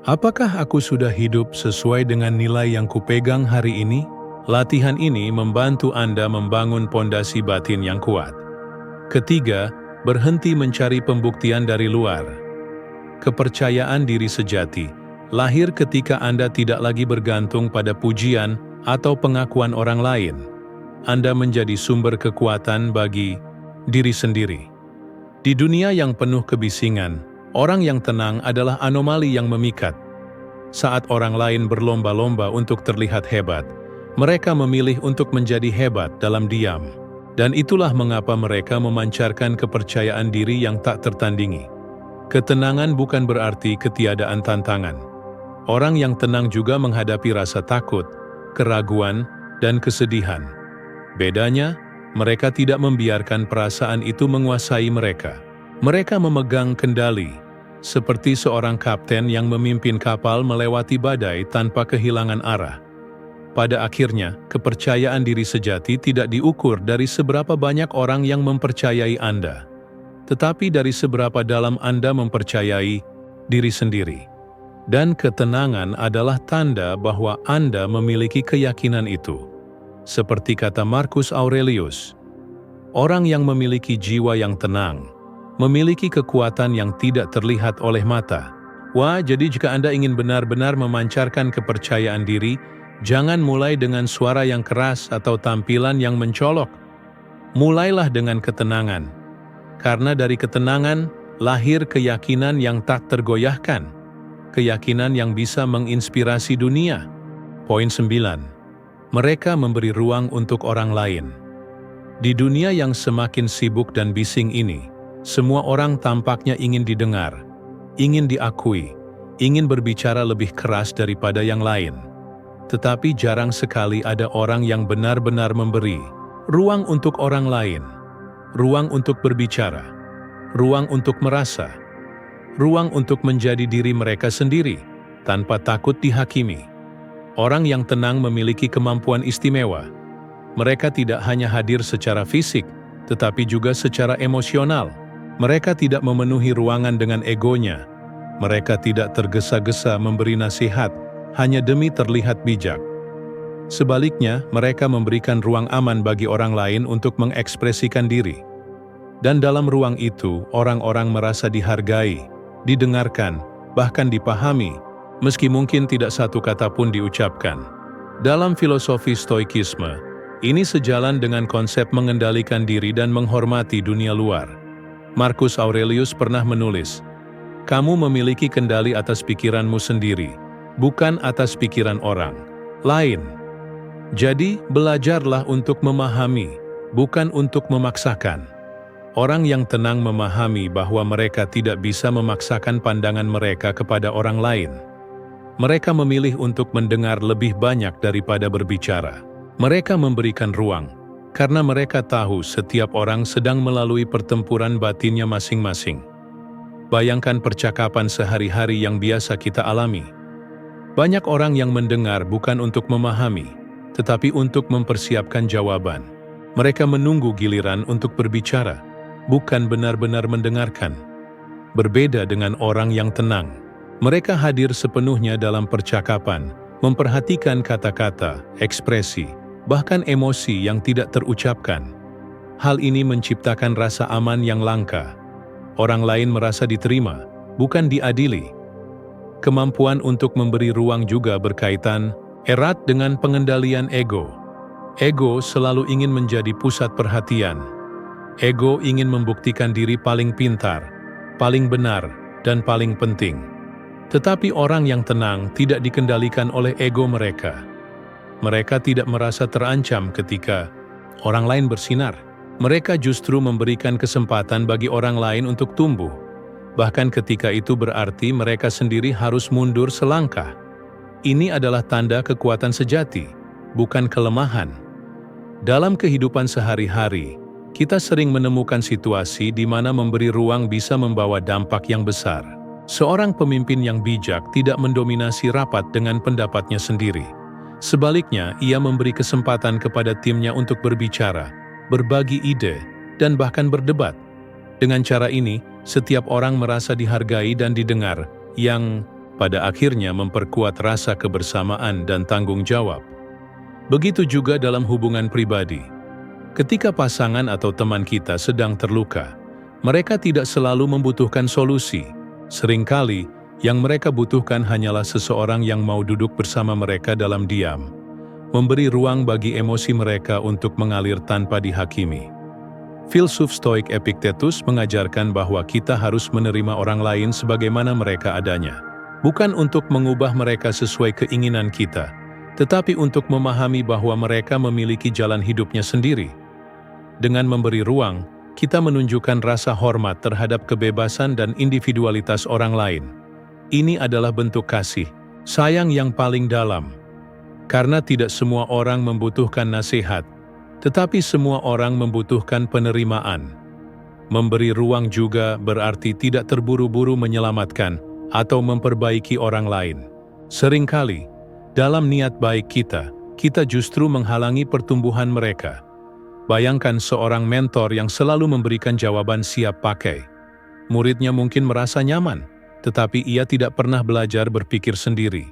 apakah aku sudah hidup sesuai dengan nilai yang kupegang hari ini? Latihan ini membantu Anda membangun pondasi batin yang kuat. Ketiga, berhenti mencari pembuktian dari luar. Kepercayaan diri sejati lahir ketika Anda tidak lagi bergantung pada pujian atau pengakuan orang lain. Anda menjadi sumber kekuatan bagi diri sendiri. Di dunia yang penuh kebisingan, orang yang tenang adalah anomali yang memikat. Saat orang lain berlomba-lomba untuk terlihat hebat, mereka memilih untuk menjadi hebat dalam diam. Dan itulah mengapa mereka memancarkan kepercayaan diri yang tak tertandingi. Ketenangan bukan berarti ketiadaan tantangan. Orang yang tenang juga menghadapi rasa takut, keraguan, dan kesedihan. Bedanya, mereka tidak membiarkan perasaan itu menguasai mereka. Mereka memegang kendali, seperti seorang kapten yang memimpin kapal melewati badai tanpa kehilangan arah. Pada akhirnya, kepercayaan diri sejati tidak diukur dari seberapa banyak orang yang mempercayai Anda, tetapi dari seberapa dalam Anda mempercayai diri sendiri. Dan ketenangan adalah tanda bahwa Anda memiliki keyakinan itu. Seperti kata Marcus Aurelius, orang yang memiliki jiwa yang tenang, memiliki kekuatan yang tidak terlihat oleh mata. Wah, jadi jika Anda ingin benar-benar memancarkan kepercayaan diri, jangan mulai dengan suara yang keras atau tampilan yang mencolok. Mulailah dengan ketenangan. Karena dari ketenangan, lahir keyakinan yang tak tergoyahkan. Keyakinan yang bisa menginspirasi dunia. Poin 9. Mereka memberi ruang untuk orang lain. Di dunia yang semakin sibuk dan bising ini, semua orang tampaknya ingin didengar, ingin diakui, ingin berbicara lebih keras daripada yang lain. Tetapi jarang sekali ada orang yang benar-benar memberi ruang untuk orang lain, ruang untuk berbicara, ruang untuk merasa, ruang untuk menjadi diri mereka sendiri, tanpa takut dihakimi. Orang yang tenang memiliki kemampuan istimewa. Mereka tidak hanya hadir secara fisik, tetapi juga secara emosional. Mereka tidak memenuhi ruangan dengan egonya. Mereka tidak tergesa-gesa memberi nasihat hanya demi terlihat bijak. Sebaliknya, mereka memberikan ruang aman bagi orang lain untuk mengekspresikan diri. Dan dalam ruang itu, orang-orang merasa dihargai, didengarkan, bahkan dipahami, meski mungkin tidak satu kata pun diucapkan. Dalam filosofi Stoikisme, ini sejalan dengan konsep mengendalikan diri dan menghormati dunia luar. Marcus Aurelius pernah menulis, "Kamu memiliki kendali atas pikiranmu sendiri, bukan atas pikiran orang lain." Jadi, belajarlah untuk memahami, bukan untuk memaksakan. Orang yang tenang memahami bahwa mereka tidak bisa memaksakan pandangan mereka kepada orang lain. Mereka memilih untuk mendengar lebih banyak daripada berbicara. Mereka memberikan ruang, karena mereka tahu setiap orang sedang melalui pertempuran batinnya masing-masing. Bayangkan percakapan sehari-hari yang biasa kita alami. Banyak orang yang mendengar bukan untuk memahami, tetapi untuk mempersiapkan jawaban. Mereka menunggu giliran untuk berbicara, bukan benar-benar mendengarkan. Berbeda dengan orang yang tenang. Mereka hadir sepenuhnya dalam percakapan, memperhatikan kata-kata, ekspresi, bahkan emosi yang tidak terucapkan. Hal ini menciptakan rasa aman yang langka. Orang lain merasa diterima, bukan diadili. Kemampuan untuk memberi ruang juga berkaitan erat dengan pengendalian ego. Ego selalu ingin menjadi pusat perhatian. Ego ingin membuktikan diri paling pintar, paling benar, dan paling penting. Tetapi orang yang tenang tidak dikendalikan oleh ego mereka. Mereka tidak merasa terancam ketika orang lain bersinar. Mereka justru memberikan kesempatan bagi orang lain untuk tumbuh. Bahkan ketika itu berarti mereka sendiri harus mundur selangkah. Ini adalah tanda kekuatan sejati, bukan kelemahan. Dalam kehidupan sehari-hari, kita sering menemukan situasi di mana memberi ruang bisa membawa dampak yang besar. Seorang pemimpin yang bijak tidak mendominasi rapat dengan pendapatnya sendiri. Sebaliknya, ia memberi kesempatan kepada timnya untuk berbicara, berbagi ide, dan bahkan berdebat. Dengan cara ini, setiap orang merasa dihargai dan didengar, yang pada akhirnya memperkuat rasa kebersamaan dan tanggung jawab. Begitu juga dalam hubungan pribadi. Ketika pasangan atau teman kita sedang terluka, mereka tidak selalu membutuhkan solusi. Seringkali, yang mereka butuhkan hanyalah seseorang yang mau duduk bersama mereka dalam diam, memberi ruang bagi emosi mereka untuk mengalir tanpa dihakimi. Filsuf Stoik Epictetus mengajarkan bahwa kita harus menerima orang lain sebagaimana mereka adanya. Bukan untuk mengubah mereka sesuai keinginan kita, tetapi untuk memahami bahwa mereka memiliki jalan hidupnya sendiri. Dengan memberi ruang, kita menunjukkan rasa hormat terhadap kebebasan dan individualitas orang lain. Ini adalah bentuk kasih, sayang yang paling dalam. Karena tidak semua orang membutuhkan nasihat, tetapi semua orang membutuhkan penerimaan. Memberi ruang juga berarti tidak terburu-buru menyelamatkan atau memperbaiki orang lain. Seringkali, dalam niat baik kita justru menghalangi pertumbuhan mereka. Bayangkan seorang mentor yang selalu memberikan jawaban siap pakai. Muridnya mungkin merasa nyaman, tetapi ia tidak pernah belajar berpikir sendiri.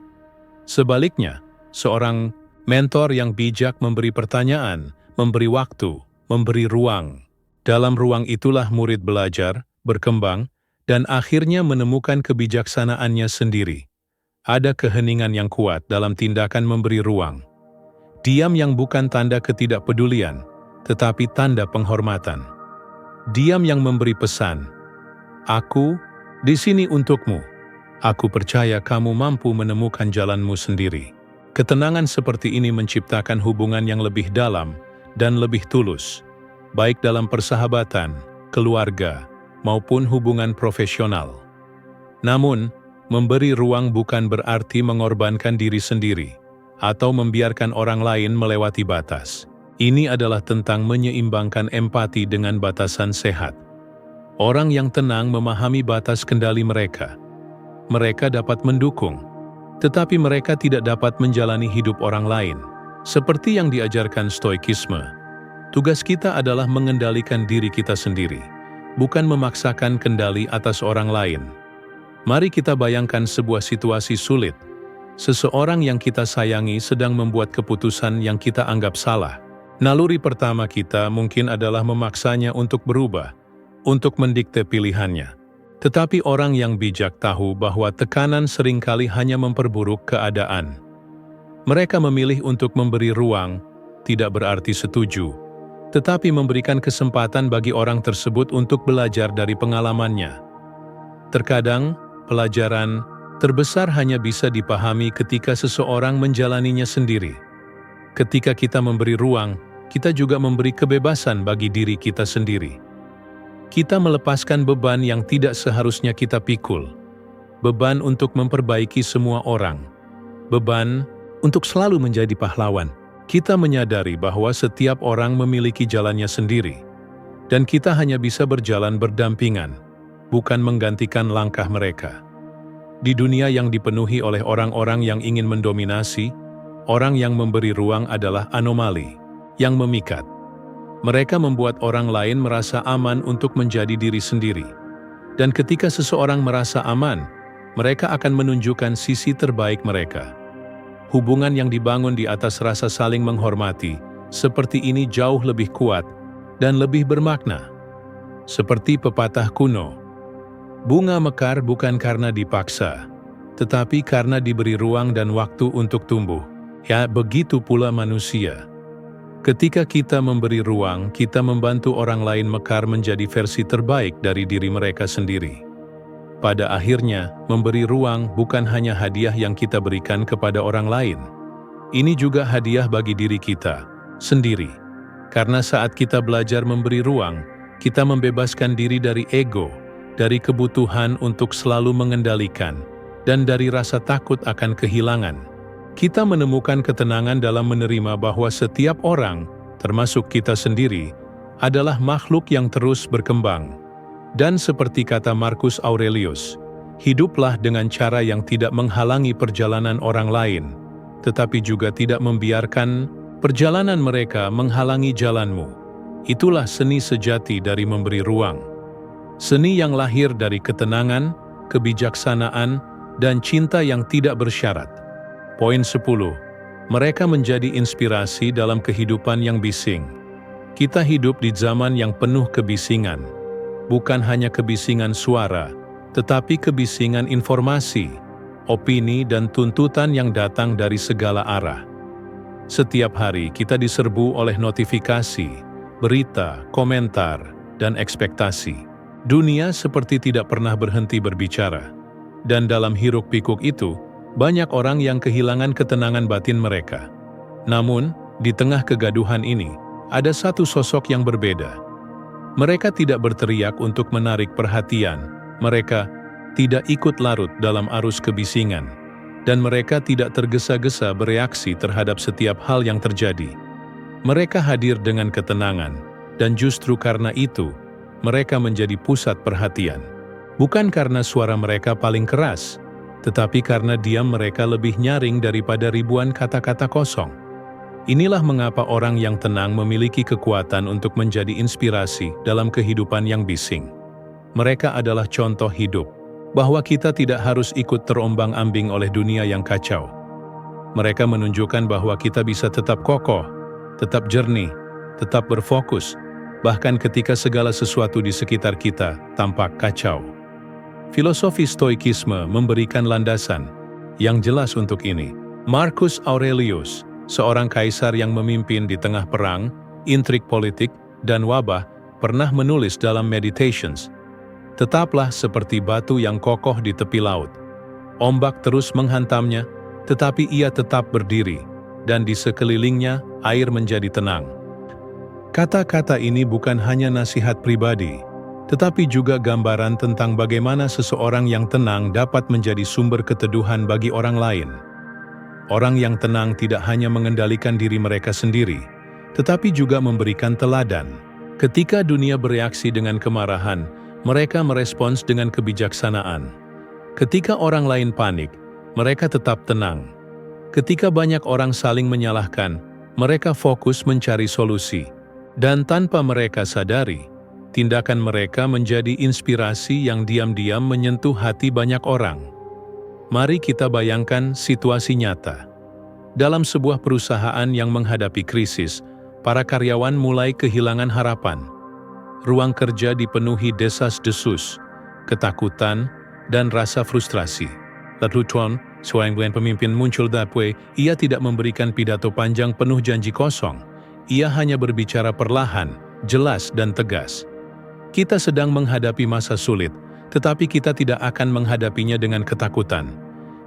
Sebaliknya, seorang mentor yang bijak memberi pertanyaan, memberi waktu, memberi ruang. Dalam ruang itulah murid belajar, berkembang, dan akhirnya menemukan kebijaksanaannya sendiri. Ada keheningan yang kuat dalam tindakan memberi ruang. Diam yang bukan tanda ketidakpedulian, tetapi tanda penghormatan. Diam yang memberi pesan, "Aku di sini untukmu. Aku percaya kamu mampu menemukan jalanmu sendiri." Ketenangan seperti ini menciptakan hubungan yang lebih dalam dan lebih tulus, baik dalam persahabatan, keluarga, maupun hubungan profesional. Namun, memberi ruang bukan berarti mengorbankan diri sendiri, atau membiarkan orang lain melewati batas. Ini adalah tentang menyeimbangkan empati dengan batasan sehat. Orang yang tenang memahami batas kendali mereka. Mereka dapat mendukung, tetapi mereka tidak dapat menjalani hidup orang lain. Seperti yang diajarkan Stoikisme, tugas kita adalah mengendalikan diri kita sendiri, bukan memaksakan kendali atas orang lain. Mari kita bayangkan sebuah situasi sulit. Seseorang yang kita sayangi sedang membuat keputusan yang kita anggap salah. Naluri pertama kita mungkin adalah memaksanya untuk berubah, untuk mendikte pilihannya. Tetapi orang yang bijak tahu bahwa tekanan seringkali hanya memperburuk keadaan. Mereka memilih untuk memberi ruang, tidak berarti setuju, tetapi memberikan kesempatan bagi orang tersebut untuk belajar dari pengalamannya. Terkadang, pelajaran terbesar hanya bisa dipahami ketika seseorang menjalaninya sendiri. Ketika kita memberi ruang, kita juga memberi kebebasan bagi diri kita sendiri. Kita melepaskan beban yang tidak seharusnya kita pikul. Beban untuk memperbaiki semua orang. Beban untuk selalu menjadi pahlawan. Kita menyadari bahwa setiap orang memiliki jalannya sendiri. Dan kita hanya bisa berjalan berdampingan, bukan menggantikan langkah mereka. Di dunia yang dipenuhi oleh orang-orang yang ingin mendominasi, orang yang memberi ruang adalah anomali, yang memikat. Mereka membuat orang lain merasa aman untuk menjadi diri sendiri. Dan ketika seseorang merasa aman, mereka akan menunjukkan sisi terbaik mereka. Hubungan yang dibangun di atas rasa saling menghormati, seperti ini jauh lebih kuat dan lebih bermakna. Seperti pepatah kuno, bunga mekar bukan karena dipaksa, tetapi karena diberi ruang dan waktu untuk tumbuh. Ya, begitu pula manusia. Ketika kita memberi ruang, kita membantu orang lain mekar menjadi versi terbaik dari diri mereka sendiri. Pada akhirnya, memberi ruang bukan hanya hadiah yang kita berikan kepada orang lain. Ini juga hadiah bagi diri kita sendiri. Karena saat kita belajar memberi ruang, kita membebaskan diri dari ego, dari kebutuhan untuk selalu mengendalikan, dan dari rasa takut akan kehilangan. Kita menemukan ketenangan dalam menerima bahwa setiap orang, termasuk kita sendiri, adalah makhluk yang terus berkembang. Dan seperti kata Marcus Aurelius, hiduplah dengan cara yang tidak menghalangi perjalanan orang lain, tetapi juga tidak membiarkan perjalanan mereka menghalangi jalanmu. Itulah seni sejati dari memberi ruang. Seni yang lahir dari ketenangan, kebijaksanaan, dan cinta yang tidak bersyarat. Poin 10. Mereka menjadi inspirasi dalam kehidupan yang bising. Kita hidup di zaman yang penuh kebisingan. Bukan hanya kebisingan suara, tetapi kebisingan informasi, opini, dan tuntutan yang datang dari segala arah. Setiap hari kita diserbu oleh notifikasi, berita, komentar, dan ekspektasi. Dunia seperti tidak pernah berhenti berbicara. Dan dalam hiruk-pikuk itu, banyak orang yang kehilangan ketenangan batin mereka. Namun, di tengah kegaduhan ini, ada satu sosok yang berbeda. Mereka tidak berteriak untuk menarik perhatian. Mereka tidak ikut larut dalam arus kebisingan. Dan mereka tidak tergesa-gesa bereaksi terhadap setiap hal yang terjadi. Mereka hadir dengan ketenangan. Dan justru karena itu, mereka menjadi pusat perhatian. Bukan karena suara mereka paling keras, tetapi karena diam mereka lebih nyaring daripada ribuan kata-kata kosong. Inilah mengapa orang yang tenang memiliki kekuatan untuk menjadi inspirasi dalam kehidupan yang bising. Mereka adalah contoh hidup, bahwa kita tidak harus ikut terombang-ambing oleh dunia yang kacau. Mereka menunjukkan bahwa kita bisa tetap kokoh, tetap jernih, tetap berfokus, bahkan ketika segala sesuatu di sekitar kita tampak kacau. Filosofi Stoikisme memberikan landasan yang jelas untuk ini. Marcus Aurelius, seorang kaisar yang memimpin di tengah perang, intrik politik, dan wabah, pernah menulis dalam Meditations, "Tetaplah seperti batu yang kokoh di tepi laut. Ombak terus menghantamnya, tetapi ia tetap berdiri, dan di sekelilingnya air menjadi tenang." Kata-kata ini bukan hanya nasihat pribadi, tetapi juga gambaran tentang bagaimana seseorang yang tenang dapat menjadi sumber keteduhan bagi orang lain. Orang yang tenang tidak hanya mengendalikan diri mereka sendiri, tetapi juga memberikan teladan. Ketika dunia bereaksi dengan kemarahan, mereka merespons dengan kebijaksanaan. Ketika orang lain panik, mereka tetap tenang. Ketika banyak orang saling menyalahkan, mereka fokus mencari solusi. Dan tanpa mereka sadari, tindakan mereka menjadi inspirasi yang diam-diam menyentuh hati banyak orang. Mari kita bayangkan situasi nyata. Dalam sebuah perusahaan yang menghadapi krisis, para karyawan mulai kehilangan harapan. Ruang kerja dipenuhi desas-desus, ketakutan, dan rasa frustrasi. Lalu seorang pemimpin muncul dapwe, ia tidak memberikan pidato panjang penuh janji kosong. Ia hanya berbicara perlahan, jelas dan tegas. Kita sedang menghadapi masa sulit, tetapi kita tidak akan menghadapinya dengan ketakutan.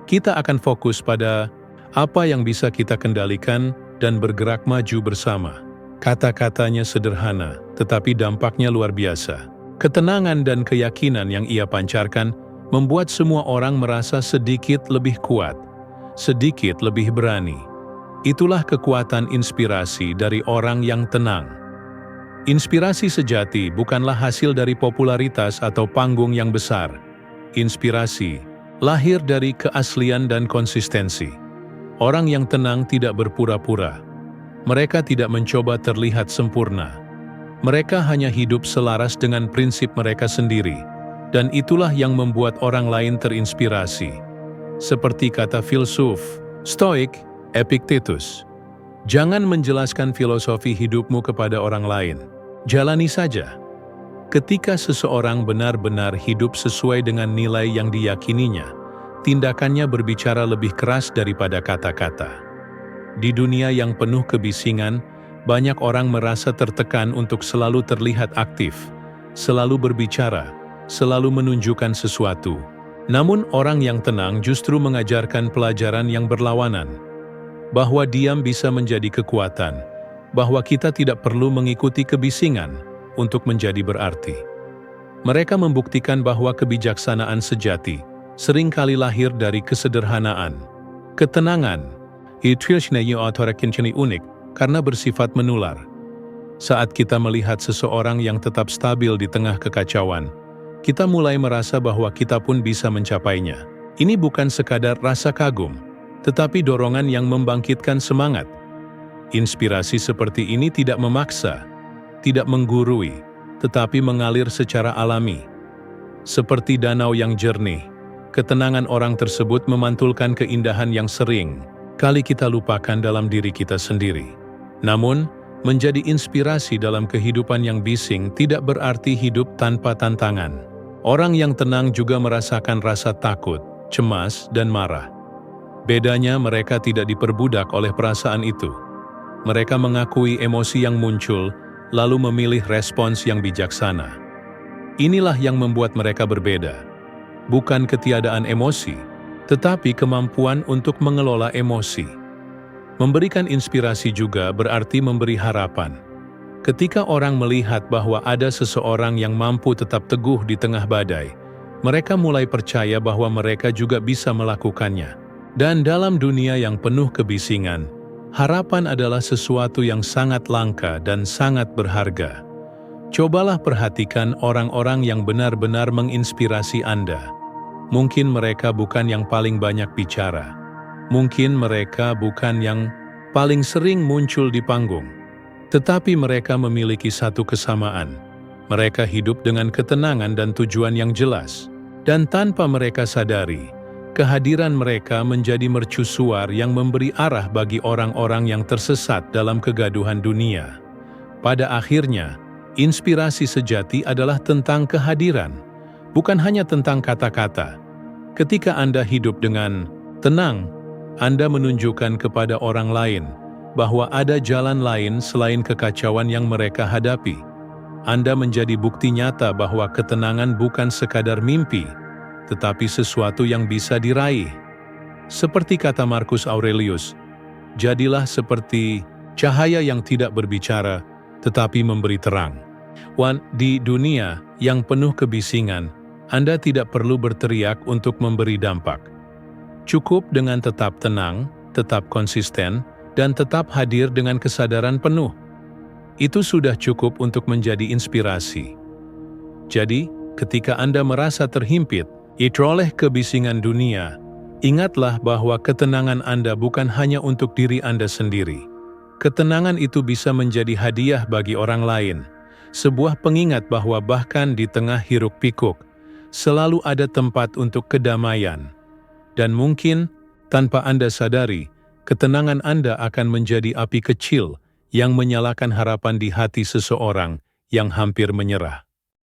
Kita akan fokus pada apa yang bisa kita kendalikan dan bergerak maju bersama. Kata-katanya sederhana, tetapi dampaknya luar biasa. Ketenangan dan keyakinan yang ia pancarkan membuat semua orang merasa sedikit lebih kuat, sedikit lebih berani. Itulah kekuatan inspirasi dari orang yang tenang. Inspirasi sejati bukanlah hasil dari popularitas atau panggung yang besar. Inspirasi lahir dari keaslian dan konsistensi. Orang yang tenang tidak berpura-pura. Mereka tidak mencoba terlihat sempurna. Mereka hanya hidup selaras dengan prinsip mereka sendiri, dan itulah yang membuat orang lain terinspirasi. Seperti kata filsuf Stoik Epictetus, jangan menjelaskan filosofi hidupmu kepada orang lain. Jalani saja. Ketika seseorang benar-benar hidup sesuai dengan nilai yang diyakininya, tindakannya berbicara lebih keras daripada kata-kata. Di dunia yang penuh kebisingan, banyak orang merasa tertekan untuk selalu terlihat aktif, selalu berbicara, selalu menunjukkan sesuatu. Namun orang yang tenang justru mengajarkan pelajaran yang berlawanan, bahwa diam bisa menjadi kekuatan, bahwa kita tidak perlu mengikuti kebisingan untuk menjadi berarti. Mereka membuktikan bahwa kebijaksanaan sejati seringkali lahir dari kesederhanaan. Ketenangan unik karena bersifat menular. Saat kita melihat seseorang yang tetap stabil di tengah kekacauan, kita mulai merasa bahwa kita pun bisa mencapainya. Ini bukan sekadar rasa kagum, tetapi dorongan yang membangkitkan semangat. Inspirasi seperti ini tidak memaksa, tidak menggurui, tetapi mengalir secara alami. Seperti danau yang jernih, ketenangan orang tersebut memantulkan keindahan yang sering kali kita lupakan dalam diri kita sendiri. Namun, menjadi inspirasi dalam kehidupan yang bising tidak berarti hidup tanpa tantangan. Orang yang tenang juga merasakan rasa takut, cemas, dan marah. Bedanya mereka tidak diperbudak oleh perasaan itu. Mereka mengakui emosi yang muncul, lalu memilih respons yang bijaksana. Inilah yang membuat mereka berbeda. Bukan ketiadaan emosi, tetapi kemampuan untuk mengelola emosi. Memberikan inspirasi juga berarti memberi harapan. Ketika orang melihat bahwa ada seseorang yang mampu tetap teguh di tengah badai, mereka mulai percaya bahwa mereka juga bisa melakukannya. Dan dalam dunia yang penuh kebisingan, harapan adalah sesuatu yang sangat langka dan sangat berharga. Cobalah perhatikan orang-orang yang benar-benar menginspirasi Anda. Mungkin mereka bukan yang paling banyak bicara. Mungkin mereka bukan yang paling sering muncul di panggung. Tetapi mereka memiliki satu kesamaan. Mereka hidup dengan ketenangan dan tujuan yang jelas. Dan tanpa mereka sadari, kehadiran mereka menjadi mercusuar yang memberi arah bagi orang-orang yang tersesat dalam kegaduhan dunia. Pada akhirnya, inspirasi sejati adalah tentang kehadiran, bukan hanya tentang kata-kata. Ketika Anda hidup dengan tenang, Anda menunjukkan kepada orang lain bahwa ada jalan lain selain kekacauan yang mereka hadapi. Anda menjadi bukti nyata bahwa ketenangan bukan sekadar mimpi, tetapi sesuatu yang bisa diraih. Seperti kata Marcus Aurelius, jadilah seperti cahaya yang tidak berbicara, tetapi memberi terang. Di dunia yang penuh kebisingan, Anda tidak perlu berteriak untuk memberi dampak. Cukup dengan tetap tenang, tetap konsisten, dan tetap hadir dengan kesadaran penuh. Itu sudah cukup untuk menjadi inspirasi. Jadi, ketika Anda merasa terhimpit oleh kebisingan dunia, ingatlah bahwa ketenangan Anda bukan hanya untuk diri Anda sendiri. Ketenangan itu bisa menjadi hadiah bagi orang lain, sebuah pengingat bahwa bahkan di tengah hiruk-pikuk, selalu ada tempat untuk kedamaian. Dan mungkin, tanpa Anda sadari, ketenangan Anda akan menjadi api kecil yang menyalakan harapan di hati seseorang yang hampir menyerah.